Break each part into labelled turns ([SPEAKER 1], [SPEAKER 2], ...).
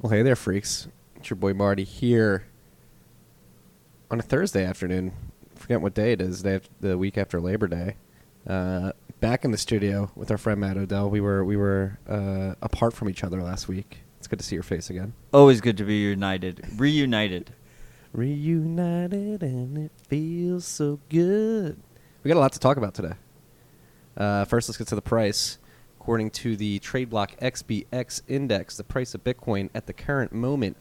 [SPEAKER 1] Well, hey there, freaks. It's your boy Marty here on a Thursday afternoon. Forget what day it is. The week after Labor Day. Back in the studio with our friend Matt Odell. We were apart from each other last week. It's good to see your face again.
[SPEAKER 2] Always good to be reunited.
[SPEAKER 1] Reunited, and it feels so good. We got a lot to talk about today. First, let's get to the price. According to the trade block XBX index, the price of Bitcoin at the current moment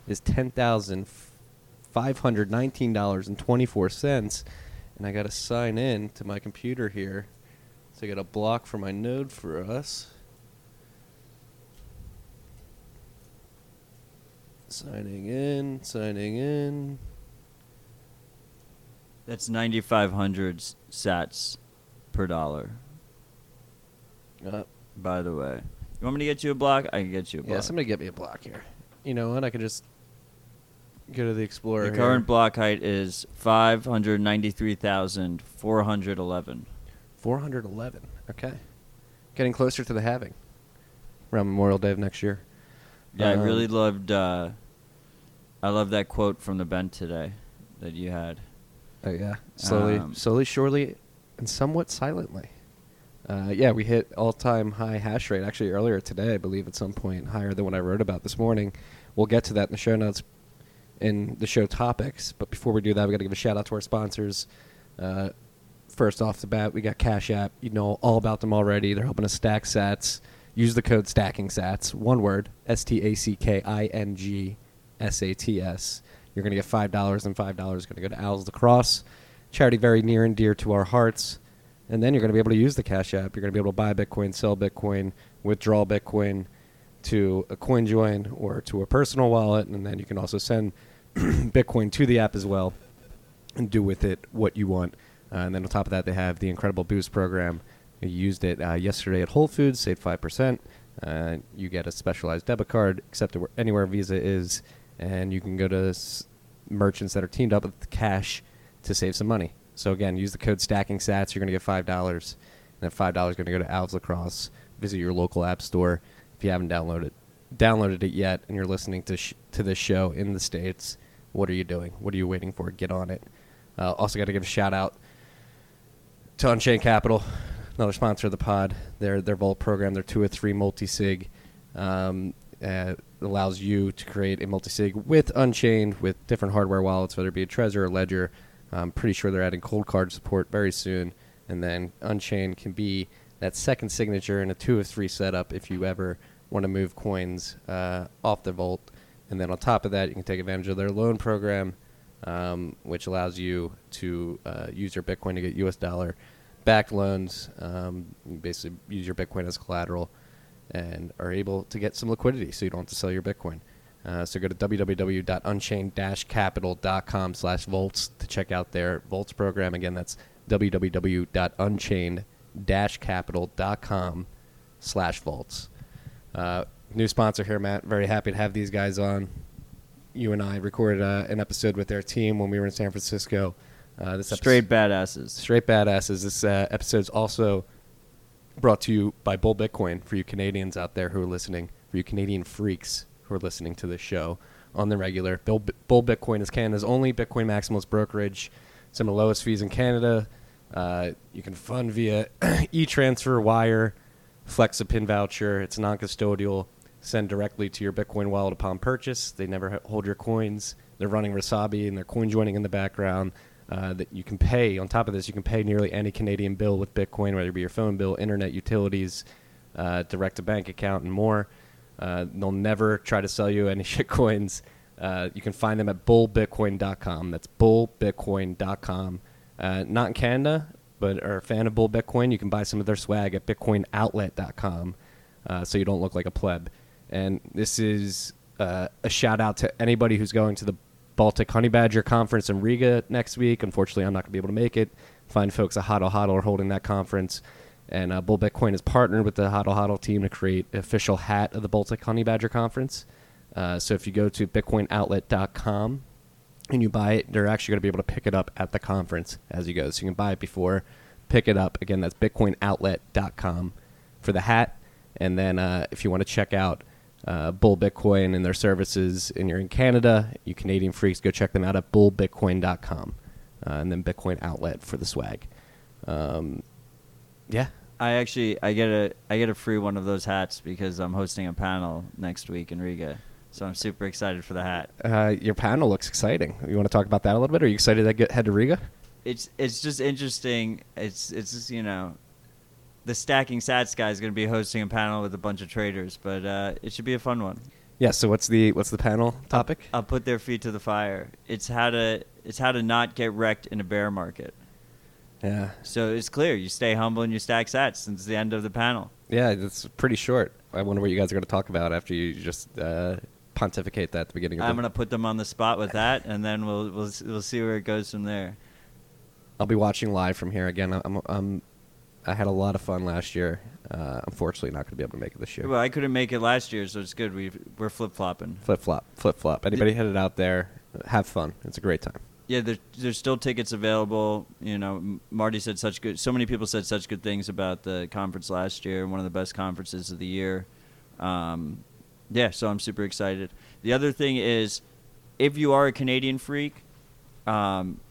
[SPEAKER 1] is $10,519.24. And I got to sign in to my computer here. So I got a block for my node for us. Signing in.
[SPEAKER 2] That's 9,500 sats per dollar. By the way. You want me to get you a block? I can get you a block.
[SPEAKER 1] Yeah, somebody get me a block here. You know what? I can just go to the Explorer.
[SPEAKER 2] The current block height is 593,411.
[SPEAKER 1] 411. Okay. Getting closer to the halving. Around Memorial Day of next year.
[SPEAKER 2] Yeah, I really loved I love that quote from the Bent today that you had.
[SPEAKER 1] Oh, yeah. Slowly, surely, and somewhat silently. Yeah, we hit all-time high hash rate actually earlier today, I believe, at some point, higher than what I wrote about this morning. We'll get to that in the show notes, in the show topics. But before we do that, we got to give a shout-out to our sponsors. First off the bat, we got Cash App. You know all about them already. They're helping us stack sats. Use the code STACKINGSATS, one word, STACKINGSATS. You're going to get $5, and $5 is going to go to Owls Lacrosse, charity very near and dear to our hearts. And then you're going to be able to use the Cash App. You're going to be able to buy Bitcoin, sell Bitcoin, withdraw Bitcoin to a CoinJoin or to a personal wallet. And then you can also send Bitcoin to the app as well and do with it what you want. And then on top of that, they have the incredible Boost program. You used it yesterday at Whole Foods, saved 5%. You get a specialized debit card, accepted anywhere Visa is. And you can go to merchants that are teamed up with Cash to save some money. So, again, use the code STACKINGSATS. You're going to get $5. And that $5 is going to go to Owls Lacrosse. Visit your local app store. If you haven't downloaded it yet and you're listening to this show in the States, what are you doing? What are you waiting for? Get on it. Also got to give a shout-out to Unchained Capital, another sponsor of the pod. Their Vault program, their 2 or 3 multi-sig, allows you to create a multi-sig with Unchained with different hardware wallets, whether it be a Trezor or Ledger. I'm pretty sure they're adding cold card support very soon. And then Unchained can be that second signature in a 2 of 3 setup if you ever want to move coins off the Vault. And then on top of that, you can take advantage of their loan program, which allows you to use your Bitcoin to get US dollar-backed loans. You basically use your Bitcoin as collateral and are able to get some liquidity so you don't have to sell your Bitcoin. So go to www.unchained-capital.com/volts to check out their Volts program. Again, that's www.unchained-capital.com/volts. New sponsor here, Matt. Very happy to have these guys on. You and I recorded an episode with their team when we were in San Francisco.
[SPEAKER 2] Straight badasses.
[SPEAKER 1] Straight badasses. This episode's also brought to you by Bull Bitcoin for you Canadians out there who are listening, for you Canadian freaks who are listening to this show on the regular. Bull Bitcoin is Canada's only Bitcoin maximalist brokerage. Some of the lowest fees in Canada. You can fund via e-transfer, wire, flex a PIN voucher. It's non-custodial. Send directly to your Bitcoin wallet upon purchase. They never hold your coins. They're running Wasabi and they're coin joining in the background. That you can pay. On top of this, you can pay nearly any Canadian bill with Bitcoin, whether it be your phone bill, internet utilities, direct-to-bank account, and more. They'll never try to sell you any shit coins. You can find them at bullbitcoin.com. That's bullbitcoin.com. Not in Canada, but are a fan of Bull Bitcoin, you can buy some of their swag at bitcoinoutlet.com so you don't look like a pleb. And this is a shout-out to anybody who's going to the Baltic Honey Badger Conference in Riga next week. Unfortunately, I'm not going to be able to make it. Fine folks at Hodl Hodl are holding that conference. And Bull Bitcoin has partnered with the Hodl Hodl team to create an official hat of the Baltic Honey Badger Conference. So if you go to bitcoinoutlet.com and you buy it, they're actually going to be able to pick it up at the conference as you go. So you can buy it before, pick it up. Again, that's bitcoinoutlet.com for the hat. And then if you want to check out Bull Bitcoin and their services, and you're in Canada, you Canadian freaks, go check them out at bullbitcoin.com, and then Bitcoin outlet for the swag. Yeah.
[SPEAKER 2] I get a free one of those hats because I'm hosting a panel next week in Riga, so I'm super excited for the hat.
[SPEAKER 1] Your panel looks exciting. You want to talk about that a little bit? Are you excited to head to Riga?
[SPEAKER 2] It's just interesting. It's just, the Stacking Sats guy is going to be hosting a panel with a bunch of traders, but it should be a fun one.
[SPEAKER 1] Yeah. So what's the panel topic?
[SPEAKER 2] I'll put their feet to the fire. It's how to not get wrecked in a bear market.
[SPEAKER 1] Yeah.
[SPEAKER 2] So it's clear. You stay humble and you stack sats since the end of the panel.
[SPEAKER 1] Yeah, it's pretty short. I wonder what you guys are going to talk about after you just pontificate that at the beginning of
[SPEAKER 2] I'm going to put them on the spot with that, and then we'll see where it goes from there.
[SPEAKER 1] I'll be watching live from here again. I had a lot of fun last year. Unfortunately, not going to be able to make it this year.
[SPEAKER 2] Well, I couldn't make it last year, so it's good. We're flip-flopping.
[SPEAKER 1] Flip-flop. Anybody headed out there, have fun. It's a great time.
[SPEAKER 2] Yeah, there's still tickets available. Marty said so many people said such good things about the conference last year, one of the best conferences of the year. Yeah, so I'm super excited. The other thing is, if you are a Canadian freak,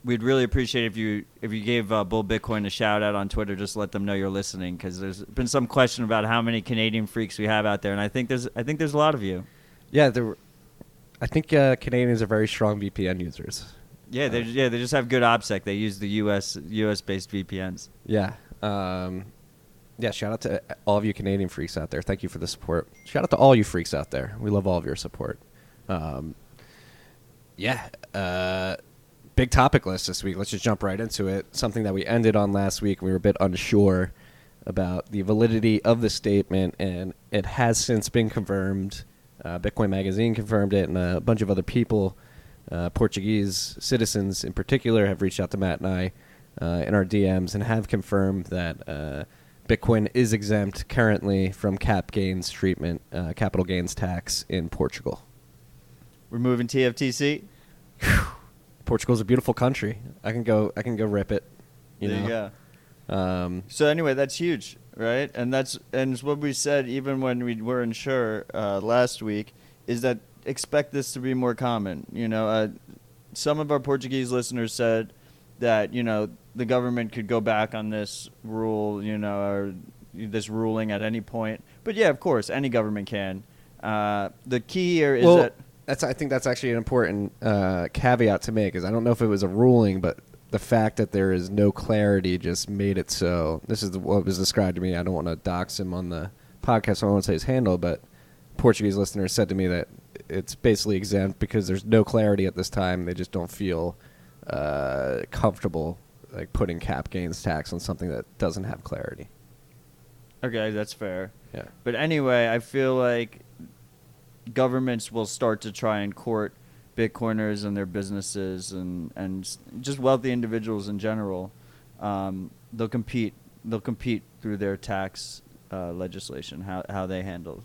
[SPEAKER 2] we'd really appreciate if you gave Bull Bitcoin a shout out on Twitter. Just let them know you're listening, because there's been some question about how many Canadian freaks we have out there, and I think there's a lot of you.
[SPEAKER 1] Yeah, I think Canadians are very strong VPN users.
[SPEAKER 2] Yeah, they just have good OPSEC. They use the US based VPNs.
[SPEAKER 1] Yeah. Yeah, shout out to all of you Canadian freaks out there. Thank you for the support. Shout out to all you freaks out there. We love all of your support. Big topic list this week. Let's just jump right into it. Something that we ended on last week. We were a bit unsure about the validity of the statement, and it has since been confirmed. Bitcoin Magazine confirmed it, and a bunch of other people, Portuguese citizens in particular, have reached out to Matt and I in our DMs and have confirmed that Bitcoin is exempt currently from cap gains treatment, capital gains tax in Portugal.
[SPEAKER 2] We're moving TFTC.
[SPEAKER 1] Portugal's a beautiful country. I can go rip it.
[SPEAKER 2] There you go. So anyway, that's huge, right? And it's what we said even when we were unsure last week, is that expect this to be more common. Some of our Portuguese listeners said that the government could go back on this rule, or this ruling at any point. But yeah, of course, any government can. The key here is that.
[SPEAKER 1] I think that's actually an important caveat to make, is I don't know if it was a ruling, but the fact that there is no clarity just made it so. This is what was described to me. I don't want to dox him on the podcast, so I won't say his handle, but Portuguese listeners said to me that it's basically exempt because there's no clarity at this time. They just don't feel comfortable like putting cap gains tax on something that doesn't have clarity.
[SPEAKER 2] Okay, that's fair.
[SPEAKER 1] Yeah.
[SPEAKER 2] But anyway, I feel like governments will start to try and court Bitcoiners and their businesses and just wealthy individuals in general. They'll compete through their tax legislation, how they handle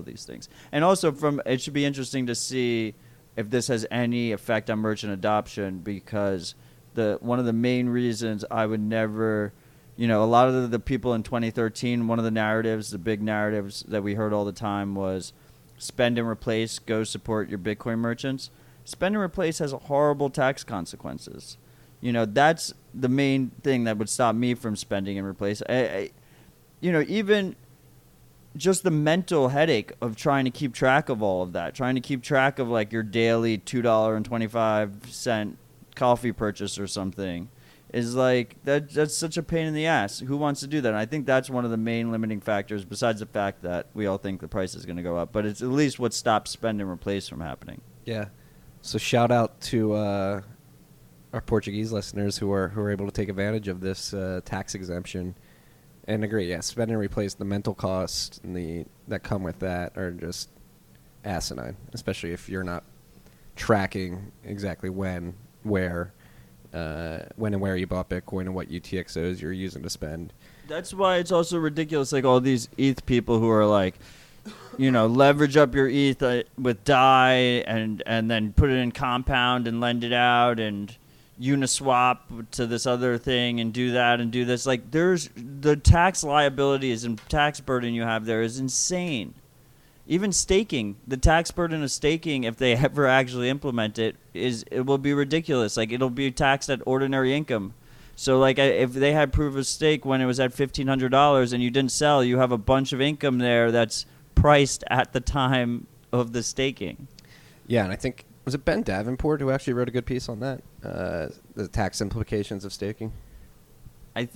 [SPEAKER 2] these things. And also it should be interesting to see if this has any effect on merchant adoption, because one of the main reasons I would never, a lot of the people in 2013, one of the big narratives that we heard all the time was spend and replace, go support your Bitcoin merchants. Spend and replace has horrible tax consequences. That's the main thing that would stop me from spending and replace. Even just the mental headache of trying to keep track of all of that, trying to keep track of like your daily $2.25 coffee purchase or something, is like that's such a pain in the ass. Who wants to do that? And I think that's one of the main limiting factors, besides the fact that we all think the price is going to go up. But it's at least what stops spend and replace from happening. Yeah.
[SPEAKER 1] So shout out to our Portuguese listeners who are able to take advantage of this tax exemption. And agree, yeah, spend and replace, the mental costs and that come with that are just asinine, especially if you're not tracking exactly when and where you bought Bitcoin and what UTXOs you're using to spend.
[SPEAKER 2] That's why it's also ridiculous, like all these ETH people who are like, leverage up your ETH with DAI and then put it in Compound and lend it out and Uniswap to this other thing and do that and do this. Like, there's the tax liabilities and tax burden you have there is insane. Even staking, the tax burden of staking, if they ever actually implement it, it will be ridiculous. Like, it'll be taxed at ordinary income. So, like, if they had proof of stake when it was at $1,500 and you didn't sell, you have a bunch of income there that's priced at the time of the staking.
[SPEAKER 1] Yeah, and I think, was it Ben Davenport who actually wrote a good piece on that? The tax implications of staking?
[SPEAKER 2] I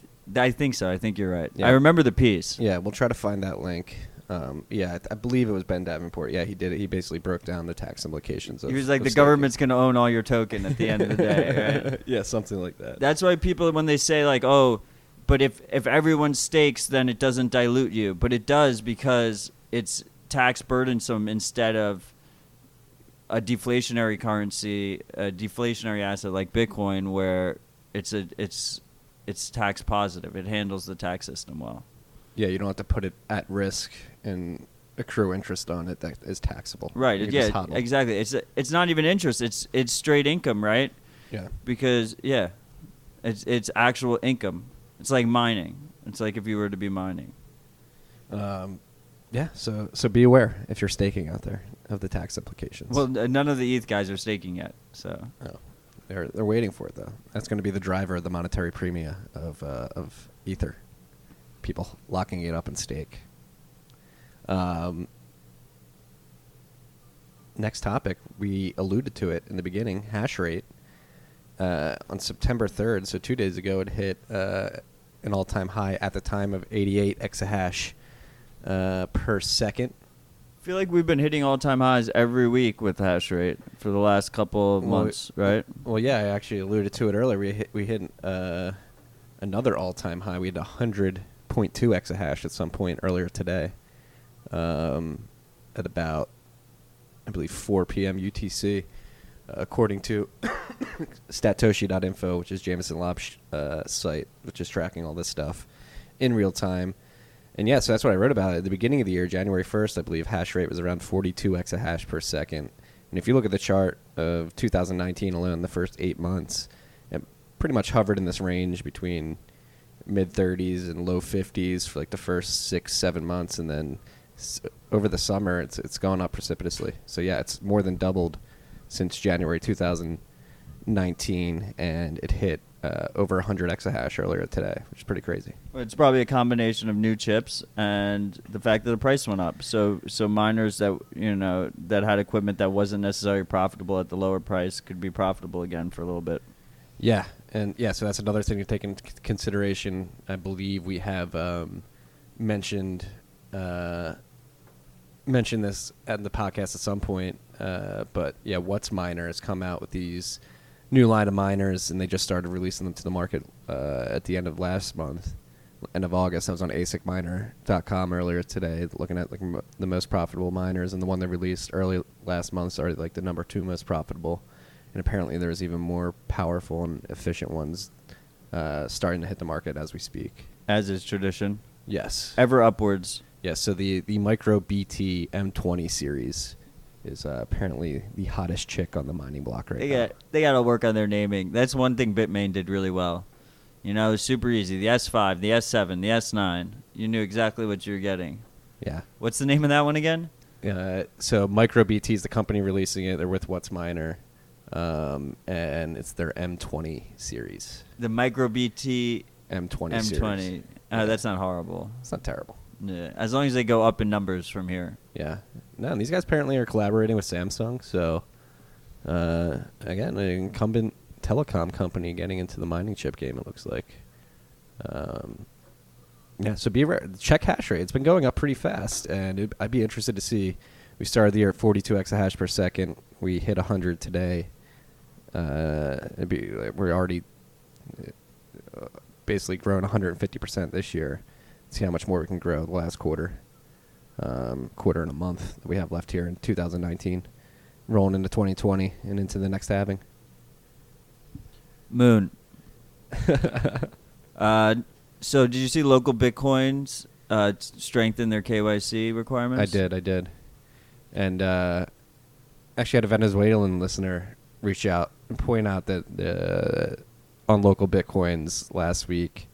[SPEAKER 2] think so. I think you're right.
[SPEAKER 1] Yeah.
[SPEAKER 2] I remember the piece.
[SPEAKER 1] Yeah, we'll try to find that link. I believe it was Ben Davenport. Yeah, he did it. He basically broke down the tax implications of
[SPEAKER 2] He was like, the
[SPEAKER 1] staking.
[SPEAKER 2] government's going to own all your token at the end of the day, right?
[SPEAKER 1] Yeah, something like that.
[SPEAKER 2] That's why people, when they say, like, oh, but if everyone stakes, then it doesn't dilute you. But it does, because it's tax burdensome instead of a deflationary currency, a deflationary asset like Bitcoin, where it's tax positive. It handles the tax system well.
[SPEAKER 1] Yeah, you don't have to put it at risk and accrue interest on it that is taxable.
[SPEAKER 2] Right.
[SPEAKER 1] You can just
[SPEAKER 2] Yeah.
[SPEAKER 1] hodl.
[SPEAKER 2] Exactly. It's not even interest. It's straight income, right?
[SPEAKER 1] Yeah.
[SPEAKER 2] Because it's actual income. It's like mining. It's like if you were to be mining.
[SPEAKER 1] Yeah. So be aware if you're staking out there of the tax implications.
[SPEAKER 2] Well, none of the ETH guys are staking yet, so.
[SPEAKER 1] Oh, they're waiting for it though. That's going to be the driver of the monetary premia of Ether. People locking it up in stake. Next topic, we alluded to it in the beginning, hash rate. On September 3rd, so 2 days ago, it hit an all-time high at the time of 88 exahash per second.
[SPEAKER 2] I feel like we've been hitting all-time highs every week with hash rate for the last couple of months, right?
[SPEAKER 1] Well, yeah, I actually alluded to it earlier. We hit another all-time high. We had 100.2 exahash at some point earlier today, at about, I believe, 4 p.m. UTC, according to Statoshi.info, which is Jameson Lob's site, which is tracking all this stuff in real time. And yeah, so that's what I wrote about. At the beginning of the year, January 1st, I believe hash rate was around 42 exahash per second. And if you look at the chart of 2019 alone, the first 8 months, it pretty much hovered in this range between mid-30s and low 50s for like the first 6-7 months, and then over the summer it's gone up precipitously. So yeah, it's more than doubled since January 2019, and it hit over 100 exahash earlier today, which is pretty crazy.
[SPEAKER 2] It's probably a combination of new chips and the fact that the price went up. So miners that that had equipment that wasn't necessarily profitable at the lower price could be profitable again for a little bit.
[SPEAKER 1] Yeah, and yeah, so that's another thing to take into consideration. I believe we have mentioned this at the podcast at some point, but yeah, What's Miner has come out with these new line of miners, and they just started releasing them to the market at the end of last month, end of August. I was on asicminer.com earlier today looking at like the most profitable miners, and the one they released early last month are like the number 2 most profitable, and apparently there's even more powerful and efficient ones starting to hit the market as we speak.
[SPEAKER 2] As is tradition.
[SPEAKER 1] Yes.
[SPEAKER 2] Ever upwards.
[SPEAKER 1] Yes, so the Micro BT M20 series is apparently the hottest chick on the mining block right now.
[SPEAKER 2] They got to work on their naming. That's one thing Bitmain did really well. It was super easy. The S5, the S7, the S9. You knew exactly what you were getting.
[SPEAKER 1] Yeah.
[SPEAKER 2] What's the name of that one again?
[SPEAKER 1] So Micro BT is the company releasing it. They're with What's Miner, and it's their M20 series.
[SPEAKER 2] The Micro BT
[SPEAKER 1] M20 series.
[SPEAKER 2] That's not horrible.
[SPEAKER 1] It's not terrible.
[SPEAKER 2] Yeah, as long as they go up in numbers from here.
[SPEAKER 1] Yeah. No, and these guys apparently are collaborating with Samsung. So, again, an incumbent telecom company getting into the mining chip game, it looks like. Yeah, so be aware. Check hash rate. It's been going up pretty fast, and I'd be interested to see. We started the year at 42 exahash per second. We hit 100 today. We're already basically grown 150% this year. See how much more we can grow the last quarter and a month that we have left here in 2019, rolling into 2020 and into the next halving.
[SPEAKER 2] Moon. So did you see local Bitcoins strengthen their KYC requirements?
[SPEAKER 1] I did. And actually had a Venezuelan listener reach out and point out that on local Bitcoins last week,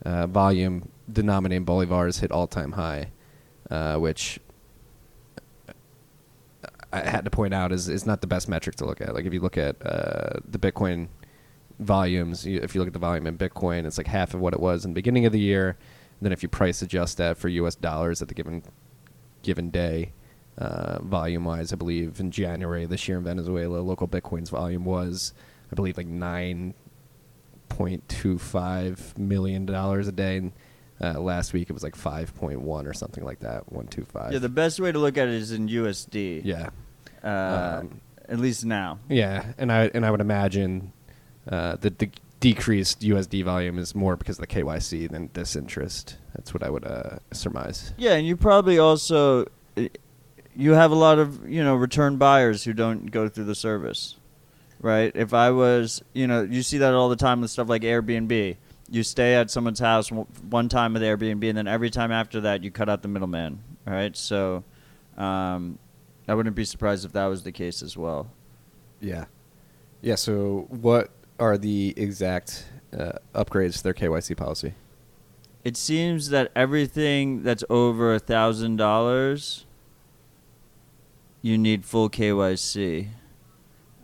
[SPEAKER 1] volume denominated in bolivars hit all-time high, which I had to point out is not the best metric to look at. Like if you look at the Bitcoin volumes, if you look at the volume in Bitcoin, it's like half of what it was in the beginning of the year. And then if you price adjust that for U.S. dollars at the given day, volume wise, I believe in January this year in Venezuela, local Bitcoin's volume was, I believe, like $9.25 million a day. And last week it was like 5.1 or something like that, 125.
[SPEAKER 2] Yeah, the best way to look at it is in USD.
[SPEAKER 1] Yeah.
[SPEAKER 2] At least now.
[SPEAKER 1] Yeah, and I would imagine that the decreased USD volume is more because of the KYC than disinterest. That's what I would surmise.
[SPEAKER 2] Yeah, and you probably also you have a lot of return buyers who don't go through the service, right? If I was you see that all the time with stuff like Airbnb. You stay at someone's house one time with Airbnb, and then every time after that you cut out the middleman, all right? So I wouldn't be surprised if that was the case as well.
[SPEAKER 1] Yeah. Yeah, so what are the exact upgrades to their KYC policy?
[SPEAKER 2] It seems that everything that's over $1,000, you need full KYC.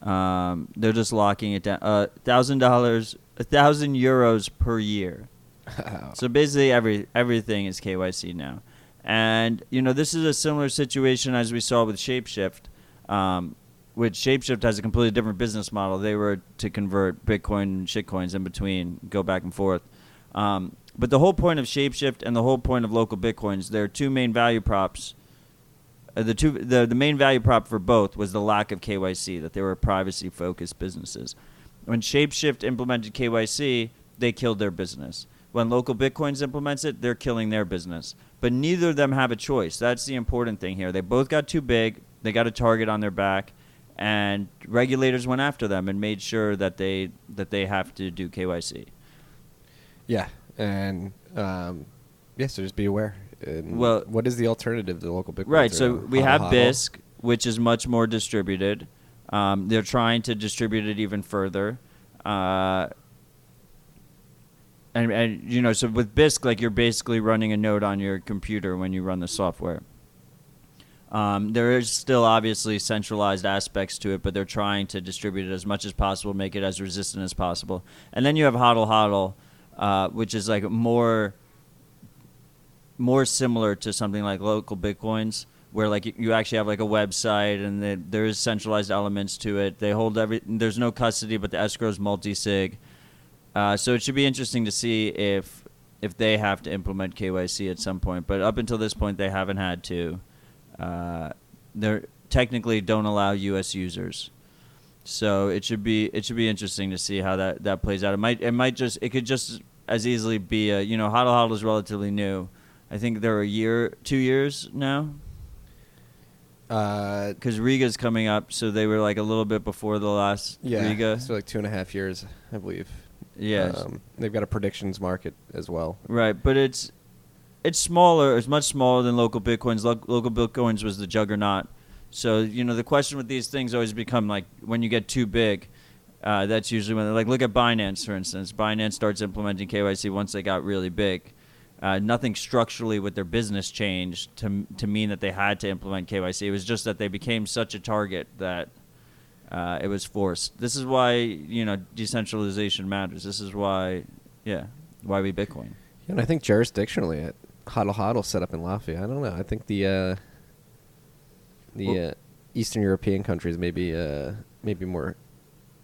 [SPEAKER 2] They're just locking it down. $1,000, 1,000 euros per year. So basically everything is KYC now. And, this is a similar situation as we saw with Shapeshift, which Shapeshift has a completely different business model. They were to convert Bitcoin and shitcoins in between, go back and forth. But the whole point of Shapeshift and the whole point of local Bitcoins, there are two main value props. The main value prop for both was the lack of KYC, that they were privacy-focused businesses. When Shapeshift implemented KYC, they killed their business. When local Bitcoins implements it, they're killing their business. But neither of them have a choice. That's the important thing here. They both got too big. They got a target on their back. And regulators went after them and made sure that they have to do KYC.
[SPEAKER 1] Yeah, and so just be aware. And
[SPEAKER 2] well,
[SPEAKER 1] what is the alternative to local Bitcoin?
[SPEAKER 2] Right, so we have BISC, which is much more distributed. They're trying to distribute it even further. So with BISC, like, you're basically running a node on your computer when you run the software. There is still obviously centralized aspects to it, but they're trying to distribute it as much as possible, make it as resistant as possible. And then you have HODL, which is like more similar to something like local Bitcoins, where like you actually have like a website and there is centralized elements to it. They hold there's no custody, but the escrow is multi-sig. So it should be interesting to see if they have to implement KYC at some point. But up until this point, they haven't had to. They technically don't allow U.S. users, so it should be interesting to see how that plays out. It could just as easily be HODL is relatively new. I think they're 2 years now. Because Riga's coming up, so they were like a little bit before the last Riga.
[SPEAKER 1] So like 2.5 years, I believe.
[SPEAKER 2] Yeah,
[SPEAKER 1] they've got a predictions market as well.
[SPEAKER 2] Right, but it's smaller. It's much smaller than local Bitcoins. Local Bitcoins was the juggernaut. So the question with these things always become like when you get too big. That's usually when look at Binance, for instance. Binance starts implementing KYC once they got really big. Nothing structurally with their business changed to mean that they had to implement KYC. It was just that they became such a target that it was forced. This is why decentralization matters. This is why we Bitcoin.
[SPEAKER 1] And I think jurisdictionally, HODL set up in Latvia. I don't know. I think the Eastern European countries maybe more.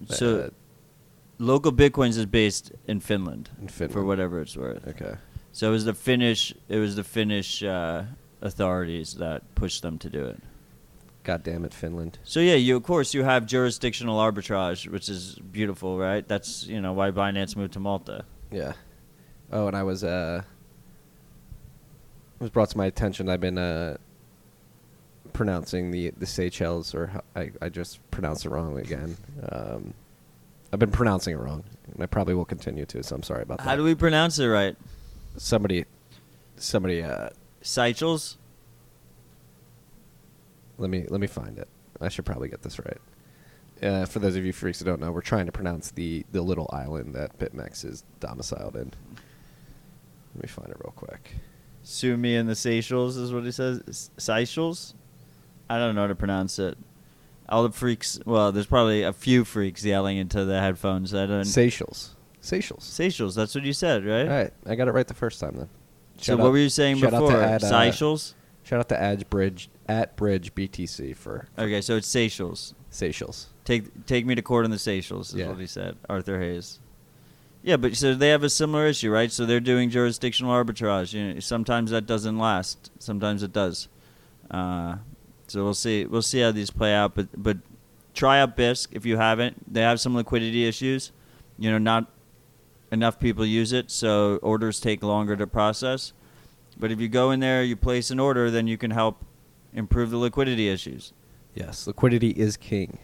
[SPEAKER 2] So local Bitcoins is based in Finland. For whatever it's worth.
[SPEAKER 1] Okay.
[SPEAKER 2] So it was the Finnish authorities that pushed them to do it.
[SPEAKER 1] God damn it, Finland.
[SPEAKER 2] So yeah, you have jurisdictional arbitrage, which is beautiful, right? That's why Binance moved to Malta.
[SPEAKER 1] Yeah. Oh, and it was brought to my attention. I've been pronouncing the Seychelles, or I just pronounced it wrong again. I've been pronouncing it wrong, and I probably will continue to. So I'm sorry about that.
[SPEAKER 2] How do we pronounce it right?
[SPEAKER 1] Somebody.
[SPEAKER 2] Seychelles.
[SPEAKER 1] Let me find it. I should probably get this right. For those of you freaks who don't know, we're trying to pronounce the little island that BitMEX is domiciled in. Let me find it real quick.
[SPEAKER 2] Sue me in the Seychelles is what he says. Seychelles? I don't know how to pronounce it. All the freaks. Well, there's probably a few freaks yelling into the headphones. I don't.
[SPEAKER 1] Seychelles.
[SPEAKER 2] Seychelles. That's what you said, right?
[SPEAKER 1] All right, I got it right the first time then.
[SPEAKER 2] So what were you saying
[SPEAKER 1] shout out
[SPEAKER 2] before?
[SPEAKER 1] to
[SPEAKER 2] Seychelles.
[SPEAKER 1] Shout out to Bridge BTC for
[SPEAKER 2] Okay, so it's Seychelles.
[SPEAKER 1] Seychelles.
[SPEAKER 2] Take me to court in the Seychelles is
[SPEAKER 1] Yeah.
[SPEAKER 2] what he said. Arthur Hayes. Yeah, but so they have a similar issue, right? So they're doing jurisdictional arbitrage. You know, sometimes that doesn't last. Sometimes it does. So we'll see. We'll see how these play out. But try out Bisq if you haven't. They have some liquidity issues. You know, not enough people use it, so orders take longer to process. But if you go in there, you place an order, then you can help improve the liquidity issues.
[SPEAKER 1] Yes, liquidity is king.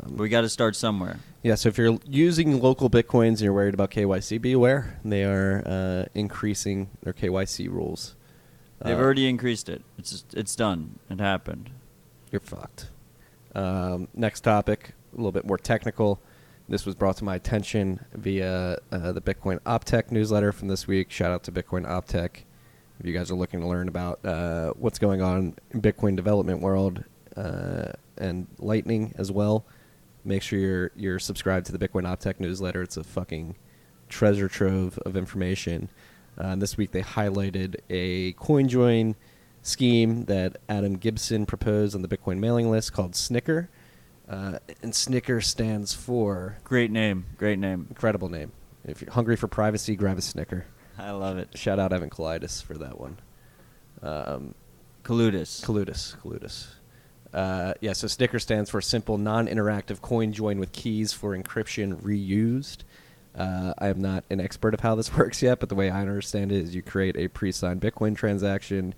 [SPEAKER 2] We got to start somewhere.
[SPEAKER 1] Yeah, so if you're using local Bitcoins and you're worried about KYC, be aware. They are increasing their KYC rules.
[SPEAKER 2] They've already increased it. It's done. It happened.
[SPEAKER 1] You're fucked. Next topic, a little bit more technical. This was brought to my attention via the Bitcoin OpTech newsletter from this week. Shout out to Bitcoin OpTech. If you guys are looking to learn about what's going on in Bitcoin development world and Lightning as well, make sure you're subscribed to the Bitcoin OpTech newsletter. It's a fucking treasure trove of information. This week they highlighted a CoinJoin scheme that Adam Gibson proposed on the Bitcoin mailing list called Snicker. And Snicker stands for...
[SPEAKER 2] Great name.
[SPEAKER 1] Incredible name. If you're hungry for privacy, grab a Snicker.
[SPEAKER 2] I love it.
[SPEAKER 1] Shout out Evan Kalidis for that one.
[SPEAKER 2] Kaludis.
[SPEAKER 1] Yeah, so Snicker stands for Simple Non-Interactive Coin Join with Keys for Encryption Reused. I am not an expert of how this works yet, but the way I understand it is you create a pre-signed Bitcoin transaction,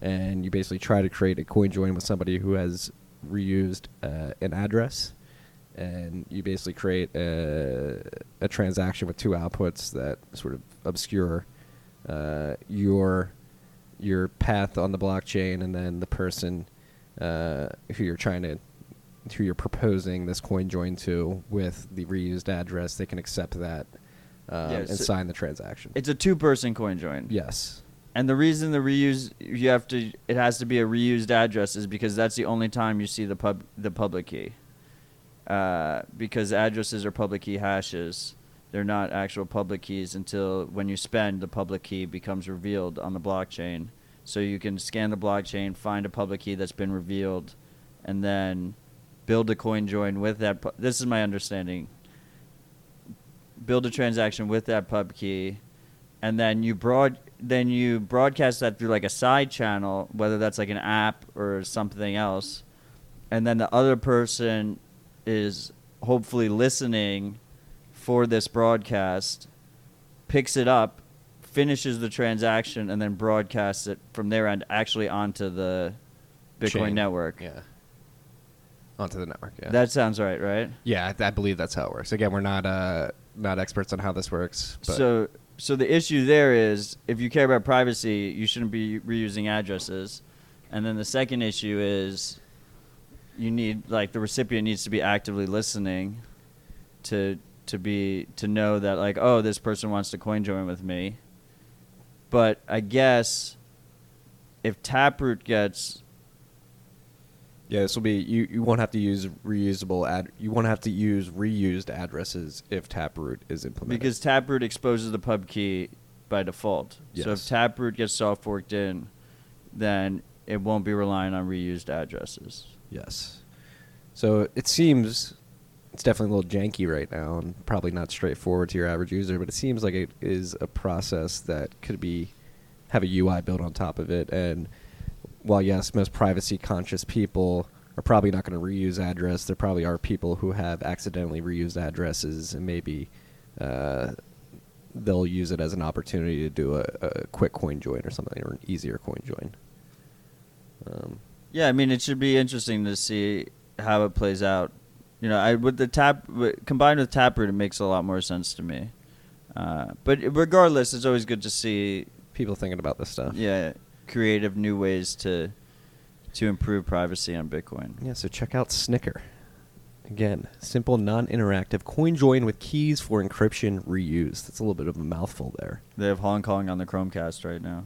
[SPEAKER 1] and you basically try to create a coin join with somebody who has reused an address, and you basically create a transaction with two outputs that sort of obscure your path on the blockchain, and then the person who you're proposing this coin join to with the reused address, they can accept that and sign the transaction.
[SPEAKER 2] It's a two-person coin join.
[SPEAKER 1] Yes.
[SPEAKER 2] And the reason it has to be a reused address is because that's the only time you see the public key. Because addresses are public key hashes, they're not actual public keys until when you spend, the public key becomes revealed on the blockchain. So you can scan the blockchain, find a public key that's been revealed, and then build a coin join with that. This is my understanding. Build a transaction with that pub key, and then you broadcast that through like a side channel, whether that's like an app or something else, and then the other person is hopefully listening for this broadcast, picks it up, finishes the transaction, and then broadcasts it from their end actually onto the Bitcoin
[SPEAKER 1] Chain.
[SPEAKER 2] network.
[SPEAKER 1] Yeah. Onto the network, yeah.
[SPEAKER 2] That sounds right?
[SPEAKER 1] Yeah, I believe that's how it works. Again, we're not experts on how this works. But
[SPEAKER 2] So the issue there is, if you care about privacy, you shouldn't be reusing addresses. And then the second issue is, you need, like, the recipient needs to be actively listening to know that, like, oh, this person wants to coin join with me. But I guess if Taproot gets...
[SPEAKER 1] Yeah, this will be you won't have to use you won't have to use reused addresses if Taproot is implemented.
[SPEAKER 2] Because Taproot exposes the pub key by default.
[SPEAKER 1] Yes.
[SPEAKER 2] So if Taproot gets soft forked in, then it won't be relying on reused addresses.
[SPEAKER 1] Yes. So it seems it's definitely a little janky right now and probably not straightforward to your average user, but it seems like it is a process that could have a UI built on top of it. And while, yes, most privacy-conscious people are probably not going to reuse address, there probably are people who have accidentally reused addresses, and maybe they'll use it as an opportunity to do a quick coin join or something, or an easier coin join.
[SPEAKER 2] Yeah, I mean, it should be interesting to see how it plays out. You know, combined with Taproot, it makes a lot more sense to me. But regardless, it's always good to see
[SPEAKER 1] people thinking about this stuff.
[SPEAKER 2] Yeah, creative new ways to improve privacy on Bitcoin.
[SPEAKER 1] Yeah, so check out Snicker. Again, simple, non-interactive coin join with keys for encryption reused. That's a little bit of a mouthful there.
[SPEAKER 2] They have Hong Kong on the Chromecast right now.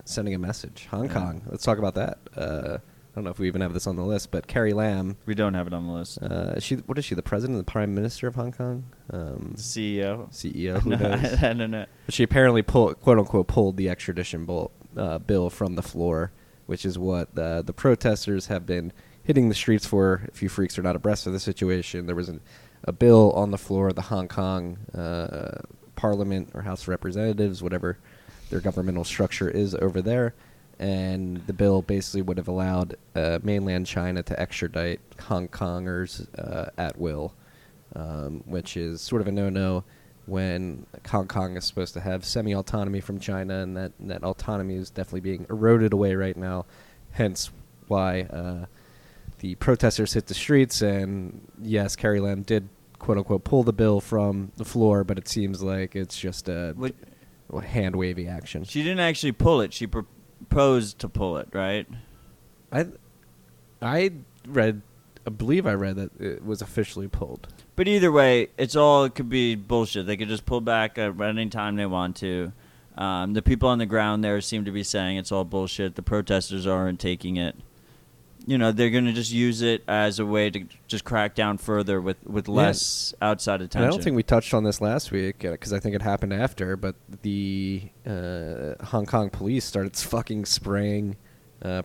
[SPEAKER 1] Sending a message. Hong Kong. Let's talk about that. don't know if we even have this on the list, but Carrie Lam.
[SPEAKER 2] We don't have it on the list.
[SPEAKER 1] What is she? The president, the prime minister of Hong Kong?
[SPEAKER 2] CEO.
[SPEAKER 1] CEO. Who knows?
[SPEAKER 2] I don't know.
[SPEAKER 1] But she apparently quote unquote pulled the extradition bill from the floor, which is what the protesters have been hitting the streets for. If you freaks are not abreast of the situation, there was a bill on the floor of the Hong Kong Parliament or House of Representatives, whatever their governmental structure is over there. And the bill basically would have allowed mainland China to extradite Hong Kongers at will, which is sort of a no-no when Hong Kong is supposed to have semi-autonomy from China, and that autonomy is definitely being eroded away right now, hence why the protesters hit the streets. And yes, Carrie Lam did quote-unquote pull the bill from the floor, but it seems like it's just a hand-wavy action.
[SPEAKER 2] She didn't actually pull it. She proposed to pull it, right?
[SPEAKER 1] I believe I read that it was officially pulled.
[SPEAKER 2] But either way, it could be bullshit. They could just pull back at any time they want to. The people on the ground there seem to be saying it's all bullshit. The protesters aren't taking it. You know, they're going to just use it as a way to just crack down further with less outside attention.
[SPEAKER 1] And I don't think we touched on this last week because I think it happened after, but the Hong Kong police started fucking spraying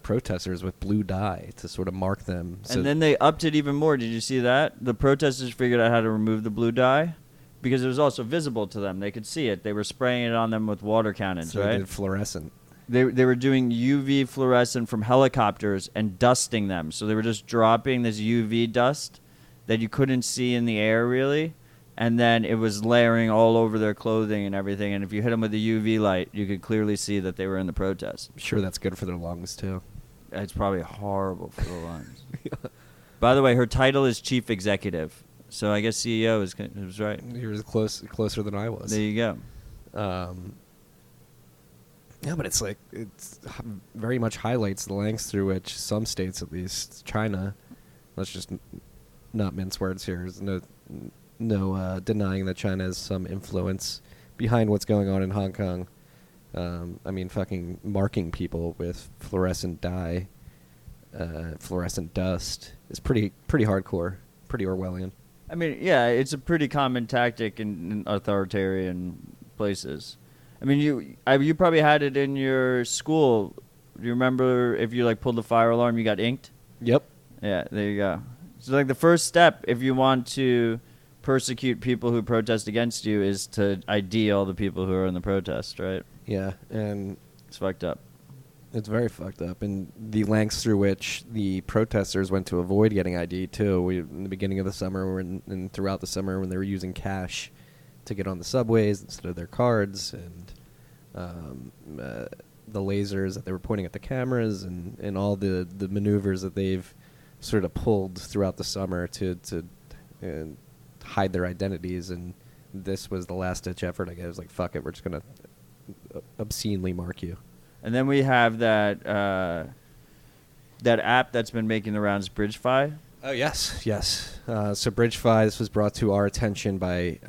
[SPEAKER 1] protesters with blue dye to sort of mark them.
[SPEAKER 2] And then they upped it even more. Did you see that? The protesters figured out how to remove the blue dye because it was also visible to them. They could see it. They were spraying it on them with water cannons, right?
[SPEAKER 1] They did fluorescent.
[SPEAKER 2] They were doing UV fluorescent from helicopters and dusting them. So they were just dropping this UV dust that you couldn't see in the air, really. And then it was layering all over their clothing and everything. And if you hit them with the UV light, you could clearly see that they were in the protest.
[SPEAKER 1] I'm sure that's good for their lungs, too.
[SPEAKER 2] It's probably horrible for the lungs. By the way, her title is chief executive. So I guess CEO was right.
[SPEAKER 1] You're closer than I was.
[SPEAKER 2] There you go.
[SPEAKER 1] Yeah, but it's very much highlights the lengths through which some states, at least China, let's just not mince words here. There's no denying that China has some influence behind what's going on in Hong Kong. I mean, fucking marking people with fluorescent dye, fluorescent dust is pretty hardcore, pretty Orwellian.
[SPEAKER 2] I mean, yeah, it's a pretty common tactic in authoritarian places. I mean, you probably had it in your school. Do you remember if you pulled the fire alarm, you got inked?
[SPEAKER 1] Yep.
[SPEAKER 2] Yeah, there you go. So the first step, if you want to persecute people who protest against you, is to ID all the people who are in the protest, right?
[SPEAKER 1] Yeah, and
[SPEAKER 2] it's fucked up.
[SPEAKER 1] It's very fucked up, and the lengths through which the protesters went to avoid getting ID too. In the beginning of the summer, and throughout the summer, when they were using cash to get on the subways instead of their cards, and the lasers that they were pointing at the cameras, and all the maneuvers that they've sort of pulled throughout the summer to hide their identities. And this was the last ditch effort. I guess it was like, fuck it, we're just gonna obscenely mark you.
[SPEAKER 2] And then we have that app that's been making the rounds, BridgeFi.
[SPEAKER 1] Oh, yes. So BridgeFi, this was brought to our attention by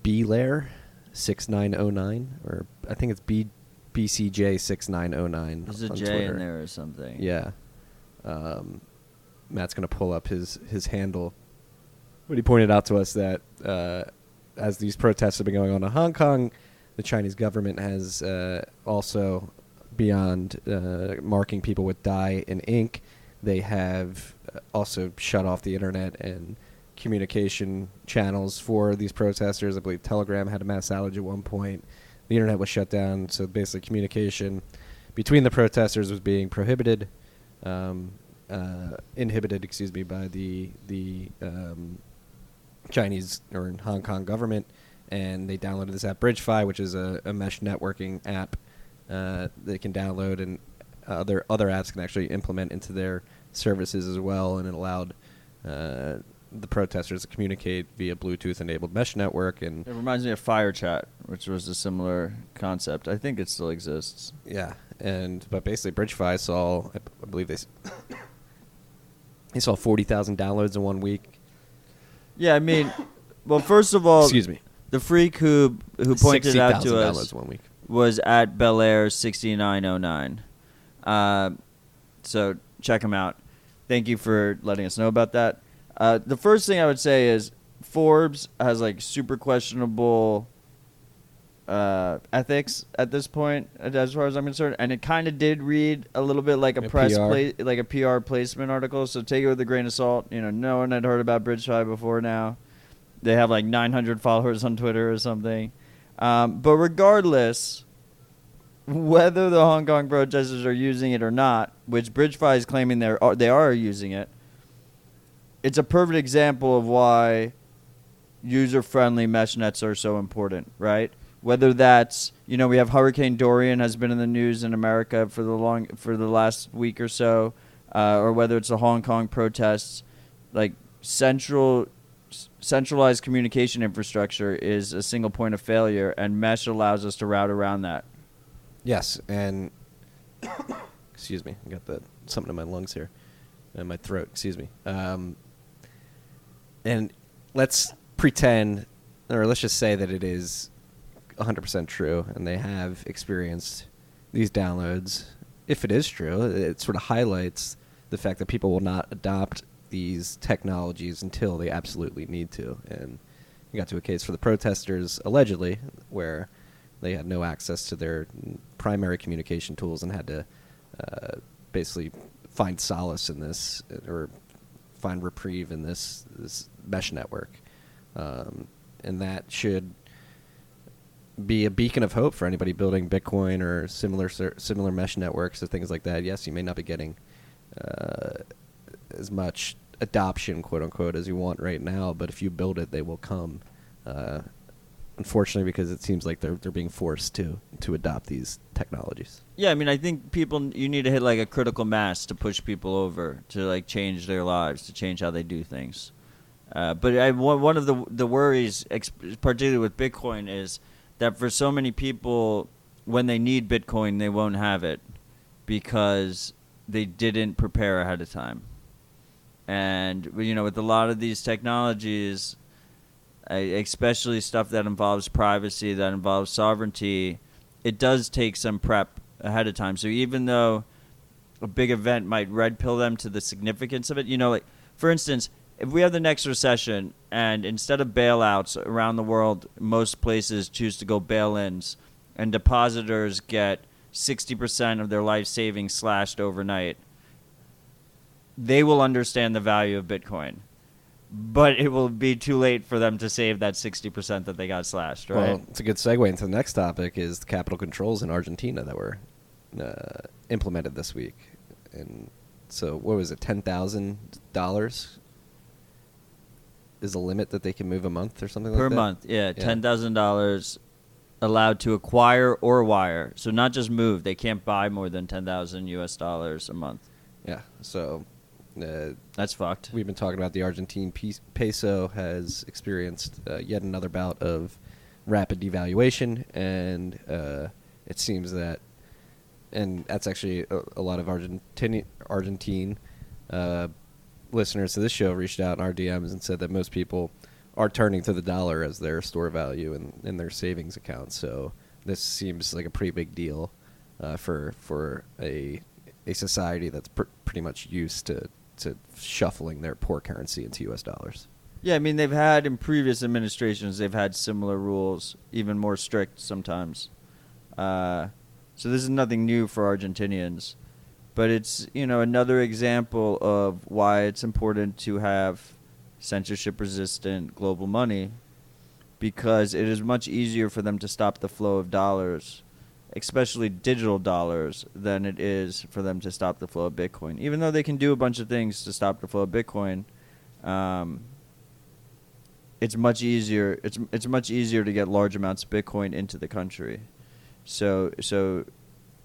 [SPEAKER 1] BLair 6909, or I think it's BCJ 6909.
[SPEAKER 2] There's a J
[SPEAKER 1] Twitter.
[SPEAKER 2] in there or something.
[SPEAKER 1] Yeah. Matt's going to pull up his handle. But he pointed out to us that as these protests have been going on in Hong Kong, the Chinese government has also, beyond marking people with dye and ink, they have also shut off the internet and communication channels for these protesters. I believe Telegram had a mass outage at one point. The internet was shut down, so basically communication between the protesters was being inhibited, by the Chinese or Hong Kong government. And they downloaded this app, BridgeFi, which is a mesh networking app they can download, and other apps can actually implement into their services as well. And it allowed the protesters to communicate via Bluetooth-enabled mesh network. And
[SPEAKER 2] it reminds me of FireChat, which was a similar concept. I think it still exists.
[SPEAKER 1] Yeah, but basically BridgeFi saw, I believe they saw 40,000 downloads in 1 week.
[SPEAKER 2] Yeah, I mean, well, first of all,
[SPEAKER 1] excuse me.
[SPEAKER 2] The freak who pointed out to us
[SPEAKER 1] 1 week.
[SPEAKER 2] was at Belair 6909. So check him out. Thank you for letting us know about that. The first thing I would say is Forbes has like super questionable ethics at this point, as far as I'm concerned, and it kind of did read a little bit like a like a PR placement article. So take it with a grain of salt. No one had heard about BridgeFi before now. They have like 900 followers on Twitter or something. But regardless, whether the Hong Kong protesters are using it or not, which BridgeFi is claiming they are using it, it's a perfect example of why user-friendly mesh nets are so important, right? Whether that's, we have Hurricane Dorian has been in the news in America for the last week or so, or whether it's the Hong Kong protests, like centralized communication infrastructure is a single point of failure, and mesh allows us to route around that.
[SPEAKER 1] Yes, and excuse me, I got something in my lungs here, in my throat. Excuse me. And let's pretend, or let's just say that it is 100% true, and they have experienced these downloads. If it is true, it sort of highlights the fact that people will not adopt these technologies until they absolutely need to. And you got to a case for the protesters, allegedly, where they had no access to their primary communication tools and had to basically find solace in this, or find reprieve in this mesh network. And that should be a beacon of hope for anybody building Bitcoin or similar mesh networks or things like that. Yes, you may not be getting as much adoption, quote unquote, as you want right now, but if you build it, they will come. Unfortunately, because it seems like they're being forced to adopt these technologies.
[SPEAKER 2] Yeah, I mean, I think you need to hit like a critical mass to push people over, to like change their lives, to change how they do things. But one of the worries, particularly with Bitcoin, is that for so many people, when they need Bitcoin, they won't have it because they didn't prepare ahead of time. And, with a lot of these technologies, especially stuff that involves privacy, that involves sovereignty, it does take some prep ahead of time. So even though a big event might red pill them to the significance of it, like, for instance, if we have the next recession and instead of bailouts around the world, most places choose to go bail-ins and depositors get 60% of their life savings slashed overnight, they will understand the value of Bitcoin. But it will be too late for them to save that 60% that they got slashed, right?
[SPEAKER 1] Well, it's a good segue into the next topic, is the capital controls in Argentina that were implemented this week. And so what was it, $10,000 is the limit that they can move a month or something like that?
[SPEAKER 2] Per month, yeah. $10,000 allowed to acquire or wire. So not just move. They can't buy more than $10,000 a month.
[SPEAKER 1] Yeah, so
[SPEAKER 2] that's fucked.
[SPEAKER 1] We've been talking about the Argentine peso has experienced yet another bout of rapid devaluation, and it seems that, and that's actually a lot of Argentine listeners to this show reached out in our DMs and said that most people are turning to the dollar as their store value in their savings accounts. So this seems like a pretty big deal for a society that's pretty much used to shuffling their poor currency into U.S. dollars.
[SPEAKER 2] Yeah, I mean, they've had, in previous administrations, they've had similar rules, even more strict sometimes. So this is nothing new for Argentinians. But it's, another example of why it's important to have censorship-resistant global money, because it is much easier for them to stop the flow of dollars, especially digital dollars, than it is for them to stop the flow of Bitcoin. Even though they can do a bunch of things to stop the flow of Bitcoin, it's much easier. It's much easier to get large amounts of Bitcoin into the country. So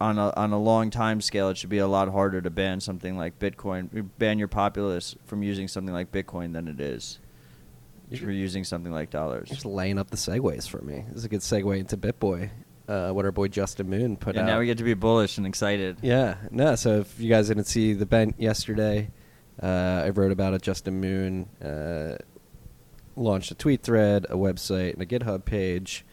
[SPEAKER 2] on a long time scale, it should be a lot harder to ban something like Bitcoin, ban your populace from using something like Bitcoin than it is for using something like dollars.
[SPEAKER 1] You're just laying up the segues for me. This is a good segue into BitBoy, what our boy Justin Moon put out.
[SPEAKER 2] And now we get to be bullish and excited.
[SPEAKER 1] Yeah. No, so if you guys didn't see the bent yesterday, I wrote about it. Justin Moon launched a tweet thread, a website, and a GitHub page,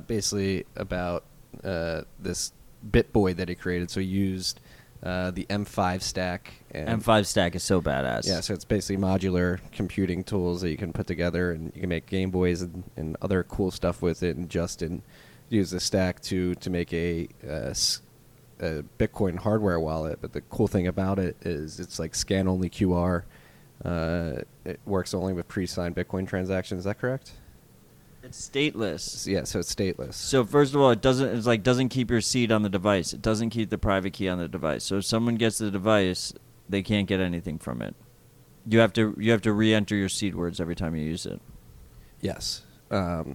[SPEAKER 1] basically about this BitBoy that he created. So he used the M5 stack. And
[SPEAKER 2] M5 stack is so badass.
[SPEAKER 1] yeah, so it's basically modular computing tools that you can put together, and you can make Game Boys and other cool stuff with it. And Justin used the stack to make a Bitcoin hardware wallet. But the cool thing about it is it's like scan only QR. It works only with pre-signed Bitcoin transactions. Is that correct?
[SPEAKER 2] It's stateless.
[SPEAKER 1] Yeah, so it's stateless.
[SPEAKER 2] So first of all, doesn't keep your seed on the device. It doesn't keep the private key on the device. So if someone gets the device, they can't get anything from it. You have to re-enter your seed words every time you use it.
[SPEAKER 1] Yes. But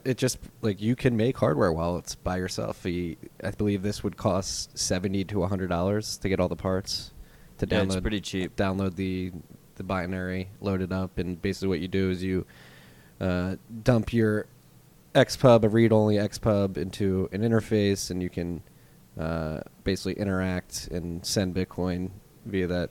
[SPEAKER 1] it just, like, you can make hardware wallets by yourself. I believe this would cost $70 to $100 to get all the parts. To download,
[SPEAKER 2] it's pretty cheap.
[SPEAKER 1] Download the binary, load it up, and basically what you do is you dump your XPub, a read-only XPub, into an interface, and you can basically interact and send Bitcoin via that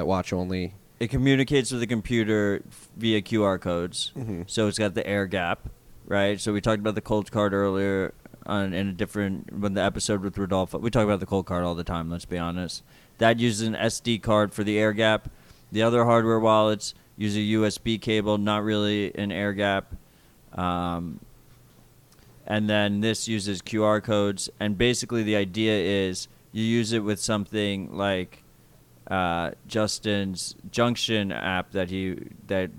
[SPEAKER 1] watch-only.
[SPEAKER 2] It communicates with the computer via QR codes.
[SPEAKER 1] Mm-hmm.
[SPEAKER 2] So it's got the air gap, right? So we talked about the cold card earlier when the episode with Rodolfo. We talk about the cold card all the time, let's be honest. That uses an SD card for the air gap. The other hardware wallets use a USB cable, not really an air gap. And then this uses QR codes. And basically the idea is you use it with something like Justin's Junction app that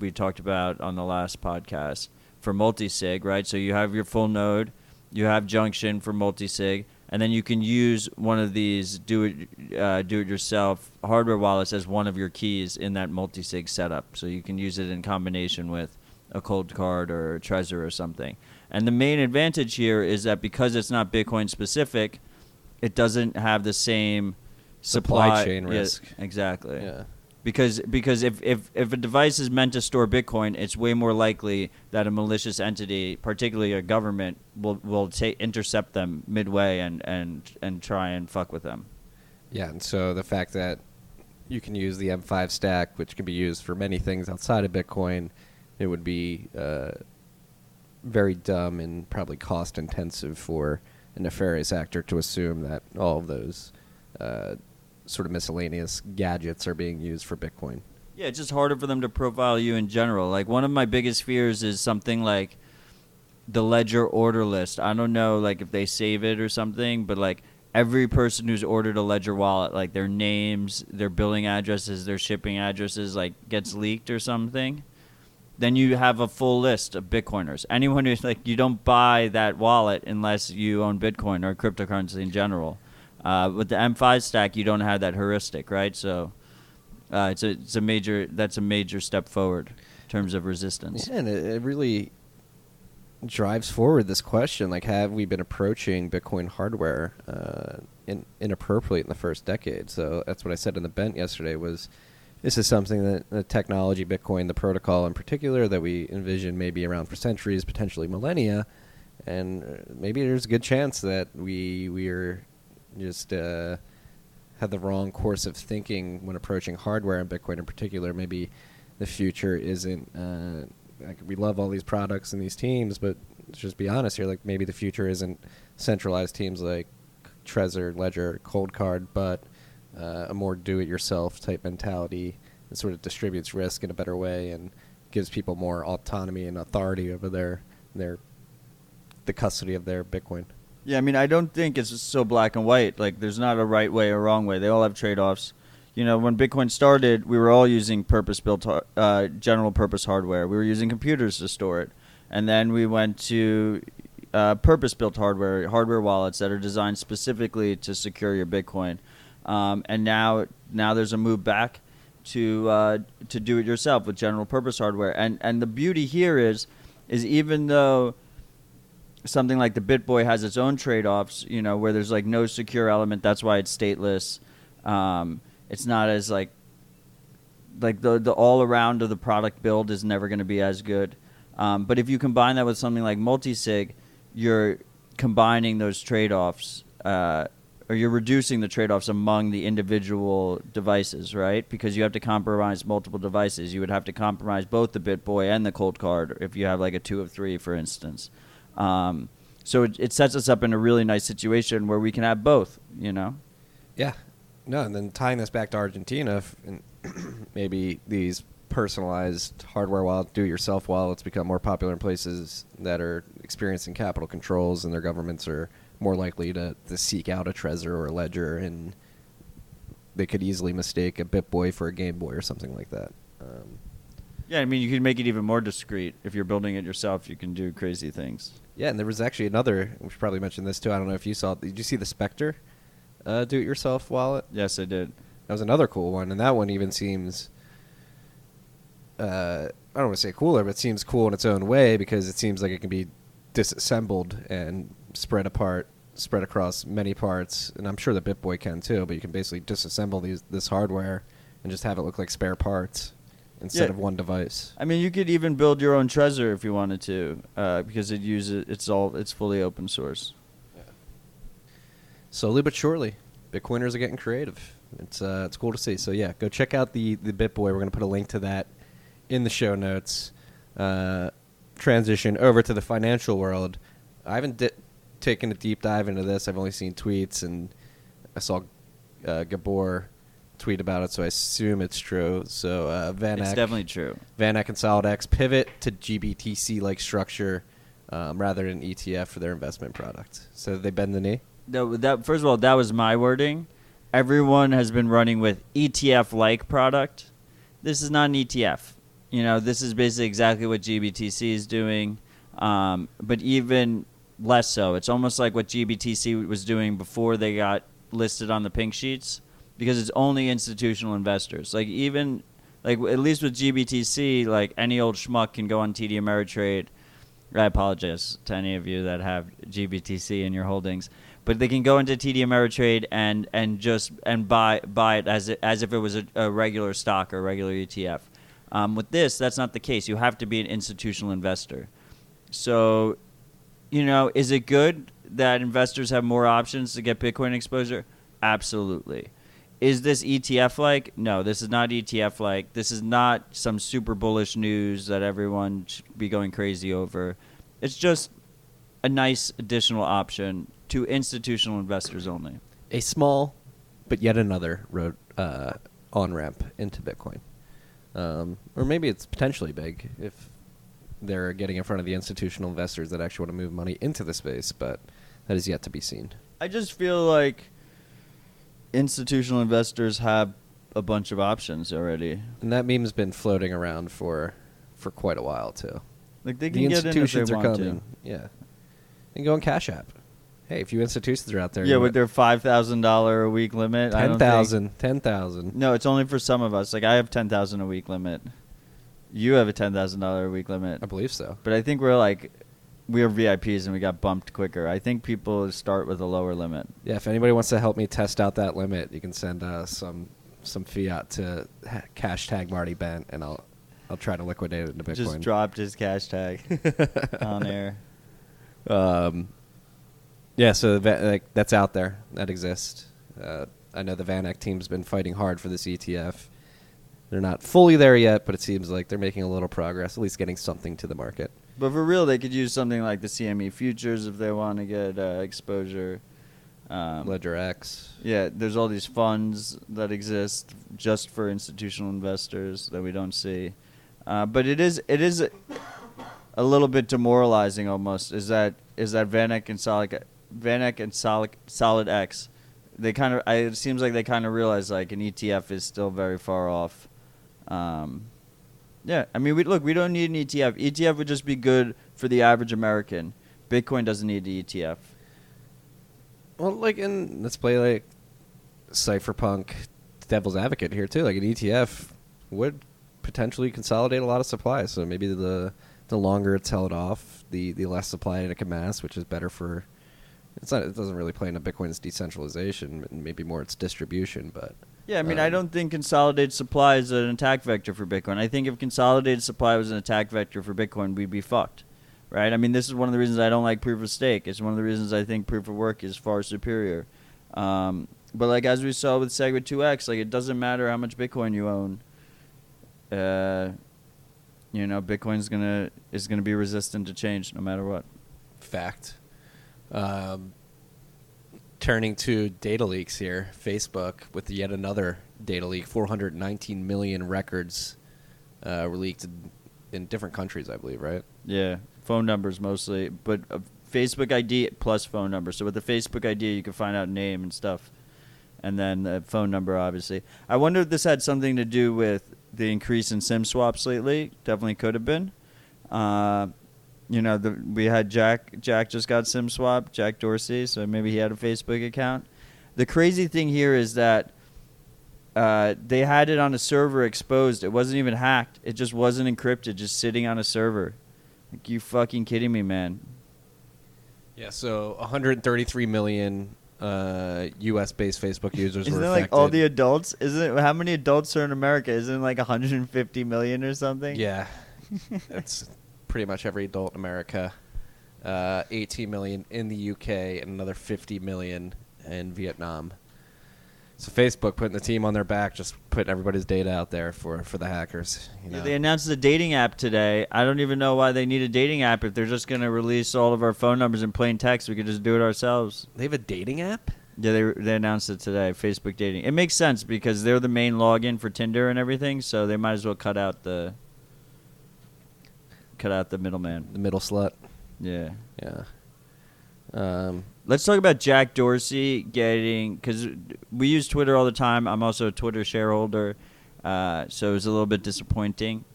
[SPEAKER 2] we talked about on the last podcast for multisig, right? So you have your full node, you have Junction for multisig, and then you can use one of these do-it-yourself hardware wallets as one of your keys in that multi-sig setup. So you can use it in combination with a cold card or a Trezor or something. And the main advantage here is that because it's not Bitcoin specific, it doesn't have the same
[SPEAKER 1] supply chain risk.
[SPEAKER 2] Yeah, exactly.
[SPEAKER 1] Yeah.
[SPEAKER 2] Because if a device is meant to store Bitcoin, it's way more likely that a malicious entity, particularly a government, will intercept them midway and try and fuck with them.
[SPEAKER 1] Yeah, and so the fact that you can use the M5 stack, which can be used for many things outside of Bitcoin, it would be very dumb and probably cost intensive for a nefarious actor to assume that all of those sort of miscellaneous gadgets are being used for Bitcoin.
[SPEAKER 2] Yeah, it's just harder for them to profile you in general. Like, one of my biggest fears is something like the ledger order list. I don't know, like, if they save it or something, but, like, every person who's ordered a ledger wallet, like, their names, their billing addresses, their shipping addresses, like, gets leaked or something, then you have a full list of Bitcoiners. Anyone who's, like, you don't buy that wallet unless you own Bitcoin or cryptocurrency in general. With the M5 stack, you don't have that heuristic, right? So that's a major step forward in terms of resistance.
[SPEAKER 1] Yeah, and it really drives forward this question, like, have we been approaching Bitcoin hardware inappropriately in the first decade? So that's what I said in the Bent yesterday was this is something that the technology, Bitcoin, the protocol in particular, that we envision may be around for centuries, potentially millennia, and maybe there's a good chance that we are just had the wrong course of thinking when approaching hardware and Bitcoin in particular. Maybe the future isn't like, we love all these products and these teams, but let's just be honest here, like, maybe the future isn't centralized teams like Trezor, Ledger, Cold Card, but a more do-it-yourself type mentality that sort of distributes risk in a better way and gives people more autonomy and authority over the custody of their Bitcoin.
[SPEAKER 2] Yeah, I mean, I don't think it's so black and white. Like, there's not a right way or wrong way. They all have trade-offs. You know, when Bitcoin started, we were all using purpose-built, general-purpose hardware. We were using computers to store it. And then we went to purpose-built hardware wallets that are designed specifically to secure your Bitcoin. And now there's a move back to do it yourself with general-purpose hardware. And the beauty here is even though something like the BitBoy has its own trade-offs, you know, where there's like no secure element. That's why it's stateless. It's not as like the all-around of the product build is never going to be as good. But if you combine that with something like multisig, you're combining those trade-offs, or you're reducing the trade-offs among the individual devices, right? Because you have to compromise multiple devices. You would have to compromise both the BitBoy and the Cold Card if you have like a 2 of 3, for instance. So it sets us up in a really nice situation where we can have both,
[SPEAKER 1] Yeah. No, and then tying this back to Argentina, and maybe these personalized hardware wallets, do-it-yourself wallets become more popular in places that are experiencing capital controls, and their governments are more likely to seek out a Trezor or a Ledger, and they could easily mistake a BitBoy for a Game Boy or something like that.
[SPEAKER 2] Yeah, I mean, you can make it even more discreet. If you're building it yourself, you can do crazy things.
[SPEAKER 1] Yeah, and there was actually another, we should probably mention this too, I don't know if you saw it. Did you see the Spectre do-it-yourself wallet?
[SPEAKER 2] Yes, I did.
[SPEAKER 1] That was another cool one, and that one even seems, I don't want to say cooler, but it seems cool in its own way because it seems like it can be disassembled and spread across many parts, and I'm sure the BitBoy can too, but you can basically disassemble this hardware and just have it look like spare parts instead of one device.
[SPEAKER 2] I mean, you could even build your own Trezor if you wanted to, because it's fully open source.
[SPEAKER 1] Yeah. Slowly but surely, Bitcoiners are getting creative. It's cool to see. So yeah, go check out the BitBoy. We're going to put a link to that in the show notes. Transition over to the financial world. I haven't taken a deep dive into this. I've only seen tweets, and I saw Gabor tweet about it, so I assume it's true. So VanEck,
[SPEAKER 2] It's definitely true.
[SPEAKER 1] VanEck and SolidX pivot to GBTC-like structure rather than ETF for their investment product. So they bend the knee?
[SPEAKER 2] First of all, that was my wording. Everyone has been running with ETF-like product. This is not an ETF. This is basically exactly what GBTC is doing, but even less so. It's almost like what GBTC was doing before they got listed on the pink sheets, because it's only institutional investors. Like at least with GBTC, like any old schmuck can go on TD Ameritrade. I apologize to any of you that have GBTC in your holdings, but they can go into TD Ameritrade and buy it as if it was a regular stock or a regular ETF. With this, that's not the case. You have to be an institutional investor. So, is it good that investors have more options to get Bitcoin exposure? Absolutely. Is this ETF-like? No, this is not ETF-like. This is not some super bullish news that everyone should be going crazy over. It's just a nice additional option to institutional investors only.
[SPEAKER 1] A small, but yet another road on-ramp into Bitcoin. Or maybe it's potentially big if they're getting in front of the institutional investors that actually want to move money into the space, but that is yet to be seen.
[SPEAKER 2] I just feel like institutional investors have a bunch of options already.
[SPEAKER 1] And that meme's been floating around for quite a while, too.
[SPEAKER 2] Like they can
[SPEAKER 1] the
[SPEAKER 2] get
[SPEAKER 1] institutions
[SPEAKER 2] in if they
[SPEAKER 1] are
[SPEAKER 2] want
[SPEAKER 1] coming.
[SPEAKER 2] to.
[SPEAKER 1] Yeah. And go on Cash App. Hey, if you institutions are out there.
[SPEAKER 2] Yeah, with their $5,000 a week limit.
[SPEAKER 1] 10,000.
[SPEAKER 2] No, it's only for some of us. Like I have $10,000 a week limit. You have a $10,000 a week limit.
[SPEAKER 1] I believe so.
[SPEAKER 2] But I think we are VIPs and we got bumped quicker. I think people start with a lower limit.
[SPEAKER 1] Yeah, if anybody wants to help me test out that limit, you can send some fiat to hashtag Marty Bent, and I'll try to liquidate it into Bitcoin.
[SPEAKER 2] Just dropped his cash tag on air.
[SPEAKER 1] Yeah, so that's out there. That exists. I know the VanEck team's been fighting hard for this ETF. They're not fully there yet, but it seems like they're making a little progress, at least getting something to the market.
[SPEAKER 2] But for real, they could use something like the CME futures if they want to get exposure.
[SPEAKER 1] Ledger X.
[SPEAKER 2] Yeah, there's all these funds that exist just for institutional investors that we don't see. But it is a little bit demoralizing almost. Is that VanEck and SolidX? It seems like they kind of realize like an ETF is still very far off. Yeah, I mean, we don't need an ETF. ETF would just be good for the average American. Bitcoin doesn't need the ETF.
[SPEAKER 1] Well, let's play like cypherpunk devil's advocate here too. Like an ETF would potentially consolidate a lot of supply. So maybe the longer it's held off, the less supply it can mass, which is better for. It doesn't really play into Bitcoin's decentralization, maybe more its distribution, but.
[SPEAKER 2] Yeah, I mean, I don't think consolidated supply is an attack vector for Bitcoin. I think if consolidated supply was an attack vector for Bitcoin, we'd be fucked, right? I mean, this is one of the reasons I don't like proof of stake. It's one of the reasons I think proof of work is far superior. But like as we saw with Segwit 2x, like it doesn't matter how much Bitcoin you own. Bitcoin is gonna be resistant to change no matter what.
[SPEAKER 1] Fact. Turning to data leaks here, Facebook with yet another data leak. 419 million records were leaked in different countries, I believe, right?
[SPEAKER 2] Yeah, phone numbers mostly, but Facebook ID plus phone number. So with the Facebook ID, you can find out name and stuff, and then the phone number, obviously. I wonder if this had something to do with the increase in SIM swaps lately. Definitely could have been. We had Jack. Jack just got SIM swapped, Jack Dorsey, so maybe he had a Facebook account. The crazy thing here is that they had it on a server exposed. It wasn't even hacked. It just wasn't encrypted, just sitting on a server. Like, you fucking kidding me, man?
[SPEAKER 1] Yeah, so 133 million U.S.-based Facebook users
[SPEAKER 2] Isn't
[SPEAKER 1] were
[SPEAKER 2] it
[SPEAKER 1] affected.
[SPEAKER 2] like all the adults? How many adults are in America? Isn't it like 150 million or something?
[SPEAKER 1] Yeah, that's pretty much every adult in America. 18 million in the UK and another 50 million in Vietnam. So Facebook putting the team on their back, just putting everybody's data out there for the hackers.
[SPEAKER 2] Yeah, they announced a dating app today. I don't even know why they need a dating app if they're just going to release all of our phone numbers in plain text. We could just do it ourselves.
[SPEAKER 1] They have a dating app?
[SPEAKER 2] Yeah, they announced it today, Facebook dating. It makes sense because they're the main login for Tinder and everything, so they might as well cut out the middleman.
[SPEAKER 1] The middle slut.
[SPEAKER 2] Yeah.
[SPEAKER 1] Yeah.
[SPEAKER 2] Let's talk about Jack Dorsey getting, because we use Twitter all the time. I'm also a Twitter shareholder, so it was a little bit disappointing.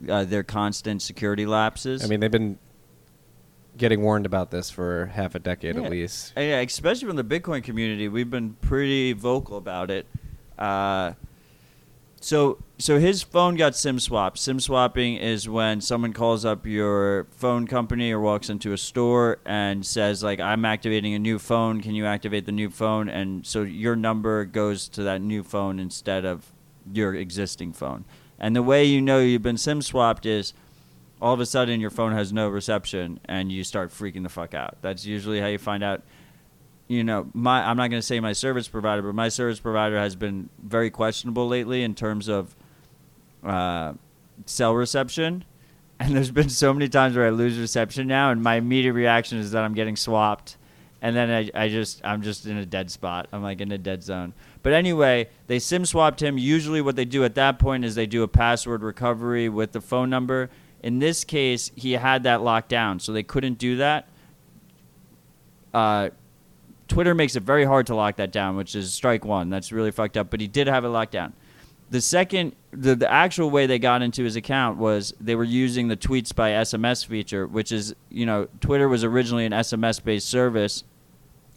[SPEAKER 2] Their constant security lapses.
[SPEAKER 1] I mean, they've been getting warned about this for half a decade at least.
[SPEAKER 2] Yeah, especially from the Bitcoin community. We've been pretty vocal about it. So his phone got SIM swapped. SIM swapping is when someone calls up your phone company or walks into a store and says, like, I'm activating a new phone. Can you activate the new phone? And so your number goes to that new phone instead of your existing phone. And the way you know you've been SIM swapped is all of a sudden your phone has no reception and you start freaking the fuck out. That's usually how you find out. I'm not going to say my service provider, but my service provider has been very questionable lately in terms of cell reception. And there's been so many times where I lose reception now, and my immediate reaction is that I'm getting swapped. And then I'm just in a dead spot. I'm like in a dead zone. But anyway, they SIM swapped him. Usually what they do at that point is they do a password recovery with the phone number. In this case, he had that locked down, so they couldn't do that. Twitter makes it very hard to lock that down, which is strike one. That's really fucked up. But he did have it locked down. The actual way they got into his account was they were using the tweets by SMS feature, which is, Twitter was originally an SMS-based service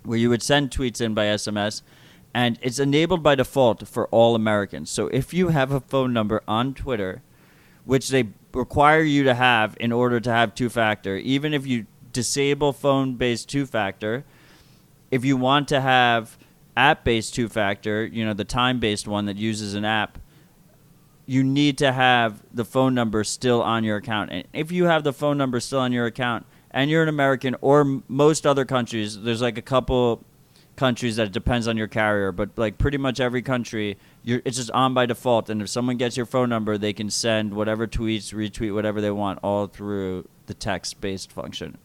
[SPEAKER 2] where you would send tweets in by SMS, and it's enabled by default for all Americans. So if you have a phone number on Twitter, which they require you to have in order to have two-factor, even if you disable phone-based two-factor, if you want to have app-based two-factor, the time-based one that uses an app, you need to have the phone number still on your account. And if you have the phone number still on your account and you're an American, or most other countries, there's like a couple countries that it depends on your carrier, but like pretty much every country, it's just on by default. And if someone gets your phone number, they can send whatever tweets, retweet, whatever they want, all through the text-based function.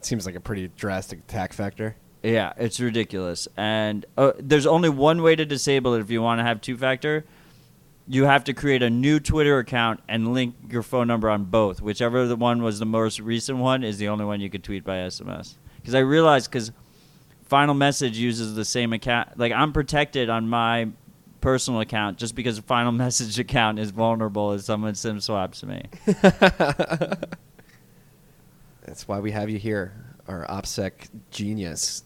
[SPEAKER 1] Seems like a pretty drastic attack factor.
[SPEAKER 2] Yeah, it's ridiculous. And there's only one way to disable it if you want to have two-factor. You have to create a new Twitter account and link your phone number on both. Whichever the one was the most recent one is the only one you could tweet by SMS. Because I realized, Final Message uses the same account. Like, I'm protected on my personal account just because the Final Message account is vulnerable if someone SIM swaps me.
[SPEAKER 1] That's why we have you here, our OPSEC genius.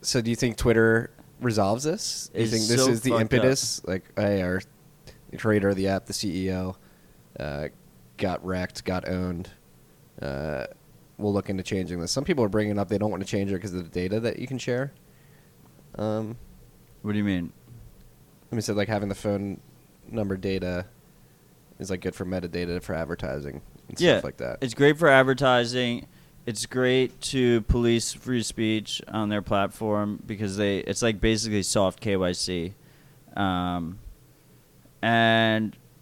[SPEAKER 1] So do you think Twitter resolves this? Do you think this is the impetus? Like, hey, our creator of the app, the CEO, got wrecked, got owned. We'll look into changing this. Some people are bringing up they don't want to change it because of the data that you can share.
[SPEAKER 2] What do you mean?
[SPEAKER 1] I mean, so like having the phone number data is like good for metadata for advertising and stuff like that.
[SPEAKER 2] It's great for advertising. It's great to police free speech on their platform because it's like basically soft KYC.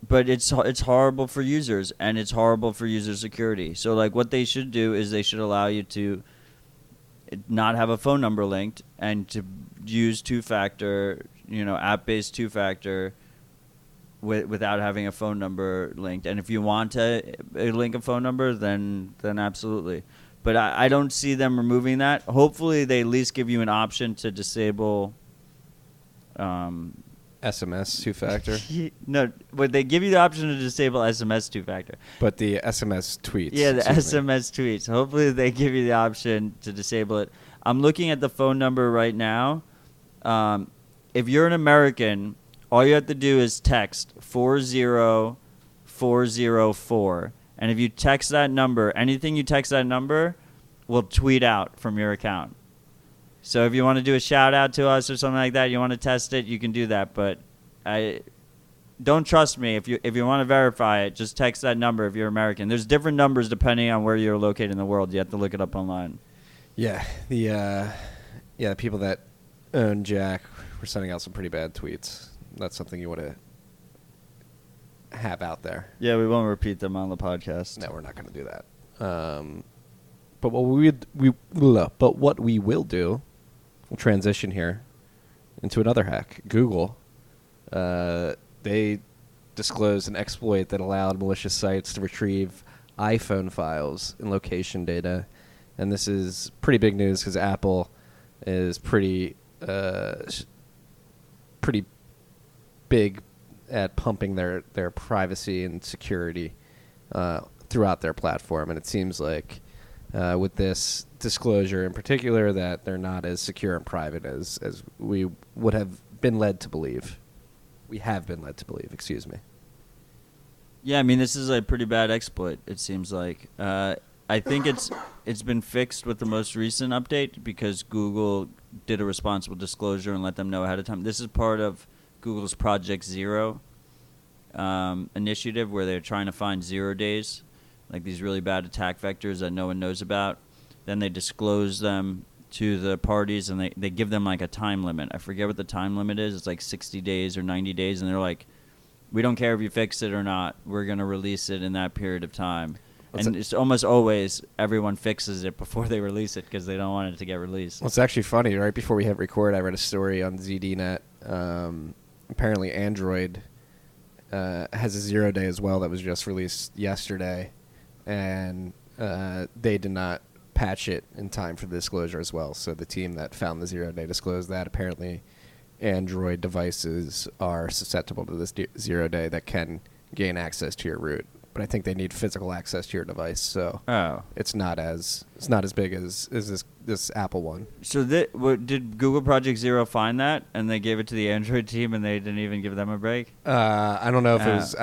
[SPEAKER 2] But it's horrible for users, and it's horrible for user security. So like what they should do is they should allow you to not have a phone number linked and to use two-factor, app-based two-factor without having a phone number linked. And if you want to link a phone number, then absolutely. But I don't see them removing that. Hopefully, they at least give you an option to disable.
[SPEAKER 1] SMS two-factor.
[SPEAKER 2] No, but they give you the option to disable SMS two-factor.
[SPEAKER 1] But the SMS tweets.
[SPEAKER 2] Yeah, the SMS tweets. Hopefully, they give you the option to disable it. I'm looking at the phone number right now. If you're an American, all you have to do is text 40404. And if you text that number, anything you text that number will tweet out from your account. So if you want to do a shout out to us or something like that, you want to test it, you can do that. But don't trust me. If you want to verify it, just text that number if you're American. There's different numbers depending on where you're located in the world. You have to look it up online.
[SPEAKER 1] Yeah, the people that own Jack were sending out some pretty bad tweets. That's something you want to have out there.
[SPEAKER 2] Yeah, we won't repeat them on the podcast.
[SPEAKER 1] No, we're not going to do that. But what we will do, we'll transition here into another hack. Google, they disclosed an exploit that allowed malicious sites to retrieve iPhone files and location data, and this is pretty big news because Apple is pretty big at pumping their privacy and security throughout their platform, and it seems like with this disclosure in particular that they're not as secure and private as we would have been led to believe. We have been led to believe, excuse me.
[SPEAKER 2] Yeah, I mean, this is a pretty bad exploit, it seems like. I think it's been fixed with the most recent update because Google did a responsible disclosure and let them know ahead of time. This is part of Google's Project Zero initiative where they're trying to find 0 days, like these really bad attack vectors that no one knows about. Then they disclose them to the parties, and they give them like a time limit. I forget what the time limit is. It's like 60 days or 90 days, and they're like, we don't care if you fix it or not. We're going to release it in that period of time. It's almost always everyone fixes it before they release it because they don't want it to get released.
[SPEAKER 1] Well, it's actually funny. Right before we hit record, I read a story on ZDNet. Apparently Android has a 0 day as well that was just released yesterday, and they did not patch it in time for the disclosure as well. So the team that found the 0 day disclosed that apparently Android devices are susceptible to this 0 day that can gain access to your root. But I think they need physical access to your device, so it's not as big as this Apple one. So
[SPEAKER 2] did Google Project Zero find that, and they gave it to the Android team, and they didn't even give them a break?
[SPEAKER 1] I don't know if it was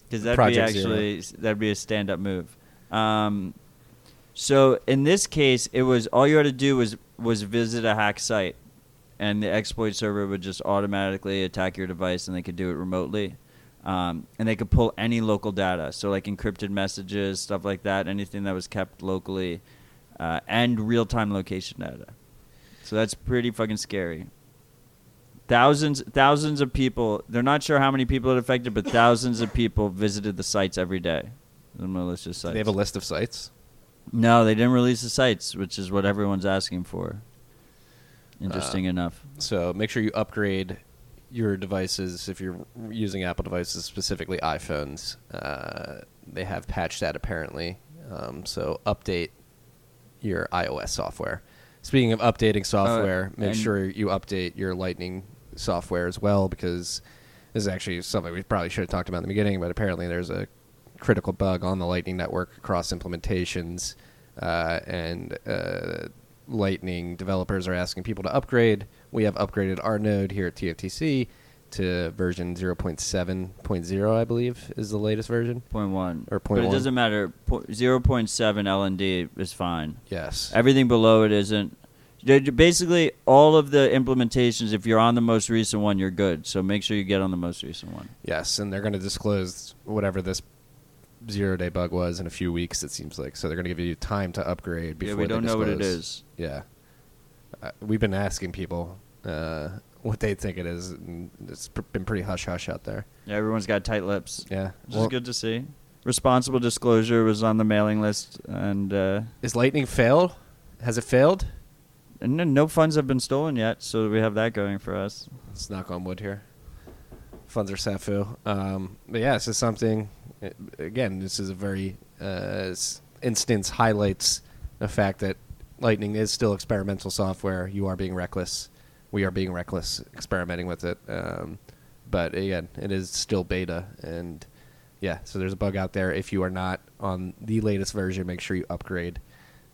[SPEAKER 2] because that'd
[SPEAKER 1] Project
[SPEAKER 2] be
[SPEAKER 1] Zero.
[SPEAKER 2] That'd be a stand-up move. So in this case, it was all you had to do was visit a hack site, and the exploit server would just automatically attack your device, and they could do it remotely. And they could pull any local data, so like encrypted messages, stuff like that, anything that was kept locally, and real-time location data. So that's pretty fucking scary. Thousands of people, they're not sure how many people it affected, but thousands of people visited the sites every day, the malicious sites.
[SPEAKER 1] They have a list of sites?
[SPEAKER 2] No, they didn't release the sites, which is what everyone's asking for. Interesting enough.
[SPEAKER 1] So make sure you upgrade your devices if you're using Apple devices, specifically iPhones. They have patched that apparently. So update your iOS software. Speaking of updating software, make sure you update your Lightning software as well, because this is actually something we probably should have talked about in the beginning, but apparently there's a critical bug on the Lightning network across implementations, and Lightning developers are asking people to upgrade. We have upgraded our node here at TFTC to version 0.7.0, I believe, is the latest version.
[SPEAKER 2] 0.1.
[SPEAKER 1] Or 0.1.
[SPEAKER 2] But it doesn't matter. 0.7 LND is fine.
[SPEAKER 1] Yes.
[SPEAKER 2] Everything below it isn't. Basically, all of the implementations, if you're on the most recent one, you're good. So make sure you get on the most recent one.
[SPEAKER 1] Yes, and they're going to disclose whatever this 0 day bug was in a few weeks, it seems like. So they're going to give you time to upgrade before
[SPEAKER 2] we don't know what it is.
[SPEAKER 1] Yeah. We've been asking people what they think it is, and it's been pretty hush-hush out there.
[SPEAKER 2] Yeah, everyone's got tight lips.
[SPEAKER 1] Yeah.
[SPEAKER 2] Which is good to see. Responsible disclosure was on the mailing list. And
[SPEAKER 1] is Lightning failed? Has it failed?
[SPEAKER 2] no funds have been stolen yet, so we have that going for us.
[SPEAKER 1] Let's knock on wood here. Funds are SAFU. But yeah, this is something, again, this is a very instance highlights the fact that Lightning is still experimental software. You are being reckless. We are being reckless experimenting with it. But again, it is still beta. And yeah, so there's a bug out there. If you are not on the latest version, make sure you upgrade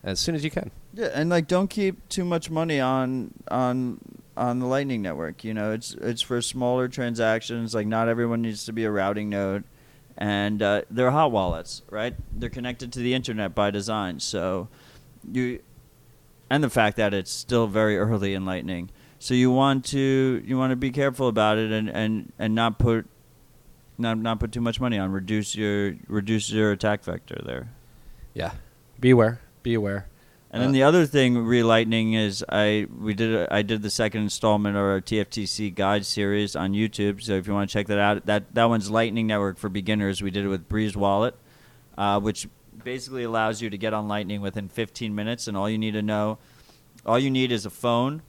[SPEAKER 1] as soon as you can.
[SPEAKER 2] Yeah, and like don't keep too much money on the Lightning Network. You know, it's for smaller transactions. Like not everyone needs to be a routing node, and they're hot wallets, right? They're connected to the internet by design. So and the fact that it's still very early in Lightning, so you want to be careful about it and not put too much money on. Reduce your attack vector there.
[SPEAKER 1] Yeah, be aware.
[SPEAKER 2] And then the other thing re-Lightning is I did the second installment of our TFTC guide series on YouTube. So if you want to check that out, that one's Lightning Network for beginners. We did it with Breeze Wallet, which basically allows you to get on Lightning within 15 minutes. And all you need is a phone,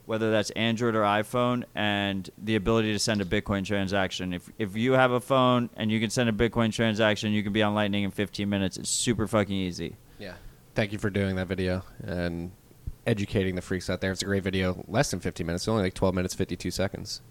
[SPEAKER 2] whether that's Android or iPhone, and the ability to send a Bitcoin transaction. If you have a phone and you can send a Bitcoin transaction, you can be on Lightning in 15 minutes. It's super fucking easy.
[SPEAKER 1] Yeah. Thank you for doing that video and educating the freaks out there. It's a great video. Less than 15 minutes. It's only like 12 minutes, 52 seconds.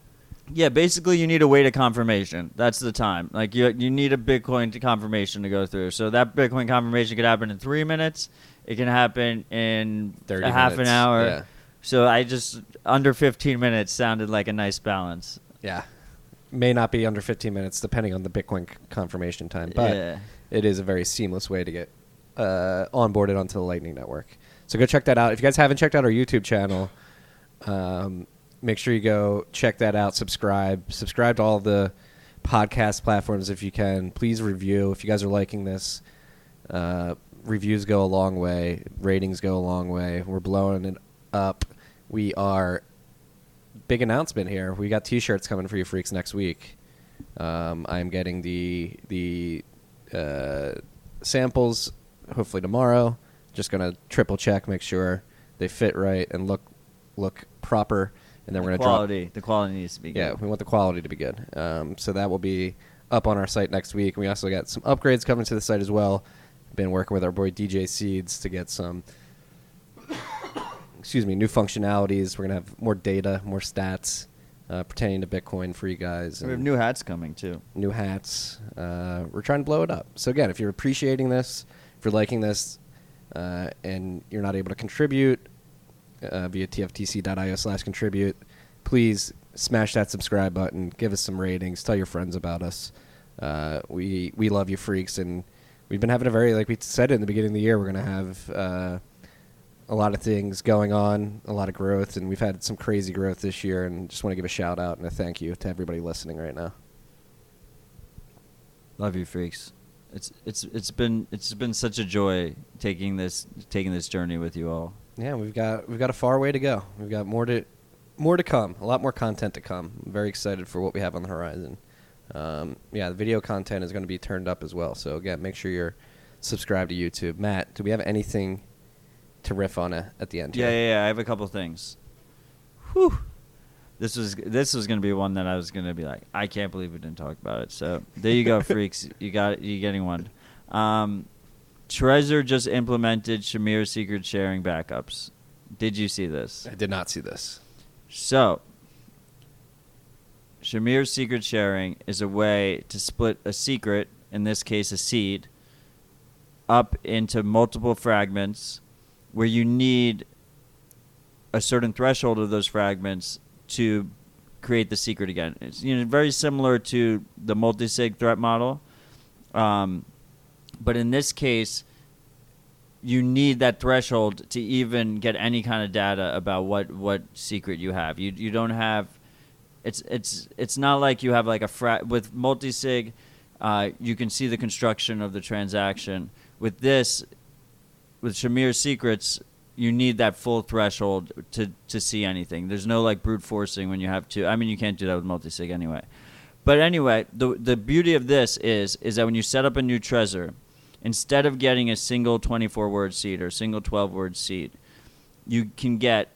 [SPEAKER 2] Yeah, basically you need a wait a confirmation. That's the time. Like you need a Bitcoin confirmation to go through. So that Bitcoin confirmation could happen in 3 minutes. It can happen in
[SPEAKER 1] 30
[SPEAKER 2] half
[SPEAKER 1] minutes.
[SPEAKER 2] an hour.
[SPEAKER 1] Yeah.
[SPEAKER 2] So I just under 15 minutes sounded like a nice balance.
[SPEAKER 1] Yeah. May not be under 15 minutes depending on the Bitcoin confirmation time, but
[SPEAKER 2] yeah.
[SPEAKER 1] It is a very seamless way to get onboarded onto the Lightning Network. So go check that out. If you guys haven't checked out our YouTube channel, make sure you go check that out. Subscribe to all the podcast platforms if you can. Please review. If you guys are liking this, reviews go a long way. Ratings go a long way. We're blowing it up. We are big announcement here. We got T-shirts coming for you freaks next week. I'm getting the samples hopefully tomorrow. Just gonna triple check, make sure they fit right and look proper, and then we're gonna drop.
[SPEAKER 2] The quality needs to be good.
[SPEAKER 1] Yeah, we want the quality to be good. So that will be up on our site next week. We also got some upgrades coming to the site as well. Been working with our boy DJ Seeds to get some new functionalities. We're gonna have more data, more stats pertaining to Bitcoin for you guys.
[SPEAKER 2] We have new hats coming too.
[SPEAKER 1] New hats. We're trying to blow it up. So again, if you're appreciating this, if you're liking this, and you're not able to contribute via tftc.io/contribute, please smash that subscribe button. Give us some ratings. Tell your friends about us. We love you freaks, and we've been having a very, like we said in the beginning of the year, we're going to have a lot of things going on, a lot of growth, and we've had some crazy growth this year, and just want to give a shout out and a thank you to everybody listening right now.
[SPEAKER 2] Love you, freaks. It's been such a joy taking this journey with you all. Yeah,
[SPEAKER 1] we've got a far way to go. We've got more to come, a lot more content to come. I'm very excited for what we have on the horizon. The video content is going to be turned up as well. So again, make sure you're subscribed to YouTube. Matt, do we have anything to riff on at the end here?
[SPEAKER 2] Yeah. I have a couple things. Whew. This was going to be one that I was going to be like, I can't believe we didn't talk about it. So there you go, freaks. You're getting one. Trezor just implemented Shamir secret sharing backups. Did you see this?
[SPEAKER 1] I did not see this.
[SPEAKER 2] So Shamir secret sharing is a way to split a secret, in this case a seed, up into multiple fragments where you need a certain threshold of those fragments to create the secret again. It's very similar to the multi-sig threat model, but in this case, you need that threshold to even get any kind of data about what secret you have. You don't have. It's not like you have like with multi-sig. You can see the construction of the transaction. With Shamir's secrets, you need that full threshold to see anything. There's no like brute forcing when you have to. I mean, you can't do that with multisig anyway. But anyway, the beauty of this is that when you set up a new Trezor, instead of getting a single 24-word seed or a single 12-word seed, you can get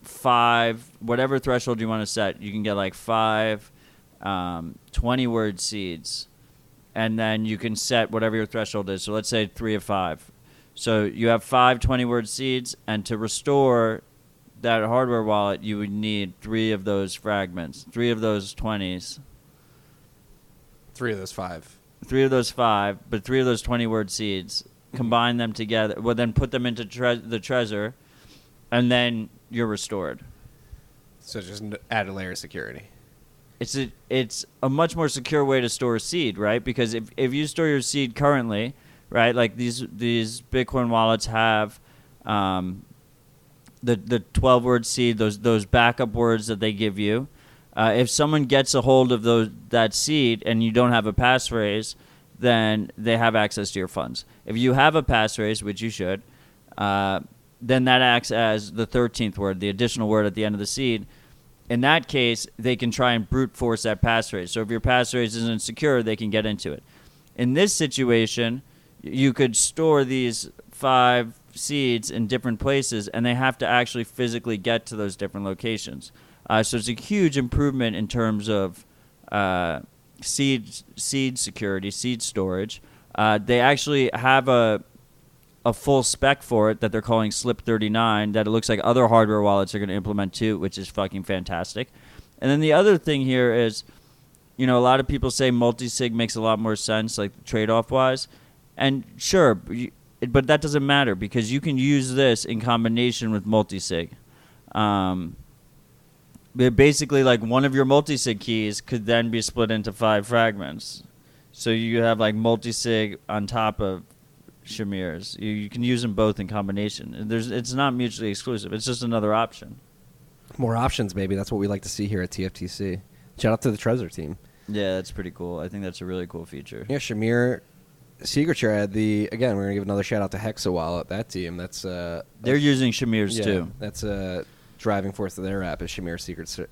[SPEAKER 2] 5, whatever threshold you want to set. You can get like 5 20-word seeds, and then you can set whatever your threshold is. So let's say 3 of 5. So you have 5 20-word seeds, and to restore that hardware wallet, you would need 3 of those fragments, 3 of those 20s.
[SPEAKER 1] 3 of those 5.
[SPEAKER 2] 3 of those 5, but 3 of those 20-word seeds. Combine them together, well, then put them into the Trezor, and then you're restored.
[SPEAKER 1] So just add a layer of security.
[SPEAKER 2] It's a much more secure way to store a seed, right? Because if you store your seed currently, right, like these Bitcoin wallets have the 12-word seed, those backup words that they give you. If someone gets a hold of that seed and you don't have a passphrase, then they have access to your funds. If you have a passphrase, which you should, then that acts as the 13th word, the additional word at the end of the seed. In that case, they can try and brute force that passphrase. So if your passphrase isn't secure, they can get into it. In this situation, you could store these 5 seeds in different places, and they have to actually physically get to those different locations. So it's a huge improvement in terms of seed security, seed storage. They actually have a full spec for it that they're calling Slip 39 that it looks like other hardware wallets are going to implement too, which is fucking fantastic. And then the other thing here is, a lot of people say multi-sig makes a lot more sense, like trade-off wise. And sure, but that doesn't matter because you can use this in combination with multi-sig. Basically, like one of your multi-sig keys could then be split into 5 fragments. So you have like multi-sig on top of Shamir's. You can use them both in combination. It's not mutually exclusive. It's just another option.
[SPEAKER 1] More options, maybe. That's what we like to see here at TFTC. Shout out to the Trezor team.
[SPEAKER 2] Yeah, that's pretty cool. I think that's a really cool feature.
[SPEAKER 1] Yeah, Shamir Signature had again, we're going to give another shout out to Hexa Wallet, that team. They're
[SPEAKER 2] using Shamir's too.
[SPEAKER 1] That's a driving force of their app is Shamir Secret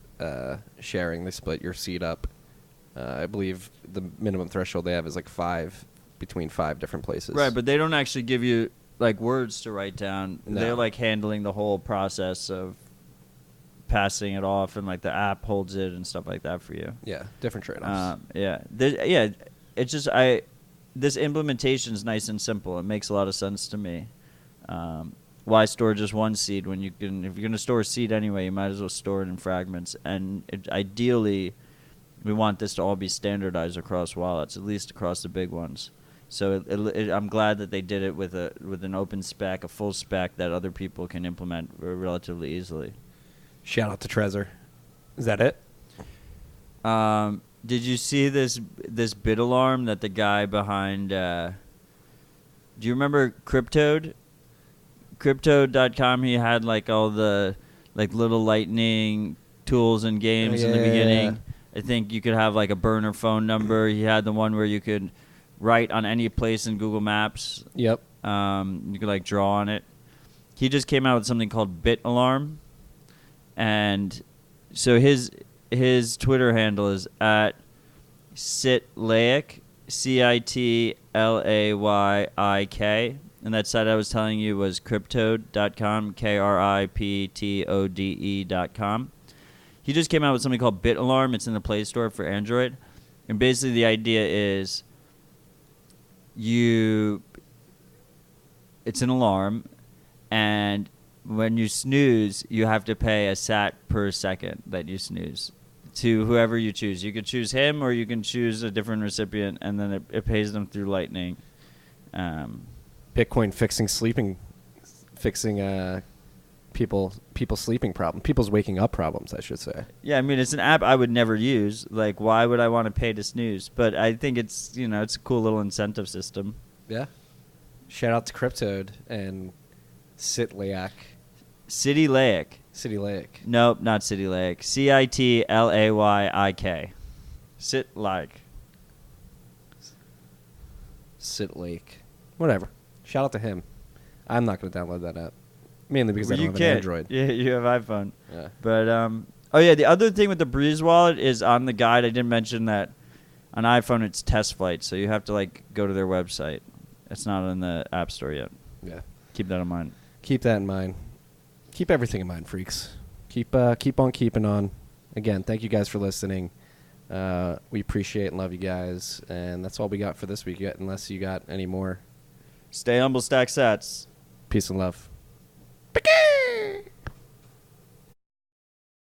[SPEAKER 1] sharing. They split your seed up. I believe the minimum threshold they have is like 5 between 5 different places.
[SPEAKER 2] Right, but they don't actually give you like words to write down.
[SPEAKER 1] No.
[SPEAKER 2] They're like handling the whole process of passing it off, and like the app holds it and stuff like that for you.
[SPEAKER 1] Yeah, different trade-offs.
[SPEAKER 2] It's just this implementation is nice and simple. It makes a lot of sense to me. Why store just one seed when if you're going to store a seed anyway, you might as well store it in fragments. And ideally, we want this to all be standardized across wallets, at least across the big ones. So I'm glad that they did it with an open spec, a full spec that other people can implement relatively easily.
[SPEAKER 1] Shout out to Trezor. Is that it?
[SPEAKER 2] Did you see this bit alarm that the guy behind? Do you remember Cryptoad? Cryptoad.com. He had like all the like little lightning tools and games in the beginning. Yeah. I think you could have like a burner phone number. He had the one where you could write on any place in Google Maps.
[SPEAKER 1] Yep.
[SPEAKER 2] You could like draw on it. He just came out with something called Bit Alarm, and so his Twitter handle is at Citlayk, Citlayik, and that site I was telling you was cryptode.com, Kriptode.com. He just came out with something called Bit Alarm. It's in the Play Store for Android, and basically the idea is it's an alarm, and when you snooze, you have to pay a sat per second that you snooze to whoever you choose. You could choose him, or you can choose a different recipient, and then it pays them through Lightning.
[SPEAKER 1] Bitcoin fixing people's sleeping problem, people's waking up problems, I should say.
[SPEAKER 2] Yeah, I mean, it's an app I would never use. Like, why would I want to pay to snooze? But I think it's a cool little incentive system.
[SPEAKER 1] Yeah. Shout out to Cryptode and Citlayk.
[SPEAKER 2] Citlayk. Nope, not Citlayk. Citlayik.
[SPEAKER 1] Citlayk. Whatever. Shout out to him. I'm not going to download that app. Mainly because I don't have an Android.
[SPEAKER 2] Yeah, you have iPhone.
[SPEAKER 1] Yeah.
[SPEAKER 2] But, the other thing with the Breeze wallet is on the guide, I didn't mention that on iPhone it's test flight, so you have to, go to their website. It's not in the App Store yet.
[SPEAKER 1] Yeah.
[SPEAKER 2] Keep that in mind.
[SPEAKER 1] Keep that in mind. keep everything in mind, freaks. Keep on keeping on. Again, thank you guys for listening. We appreciate and love you guys, and that's all we got for this week. Unless you got any more.
[SPEAKER 2] Stay humble, stack sats.
[SPEAKER 1] Peace and love.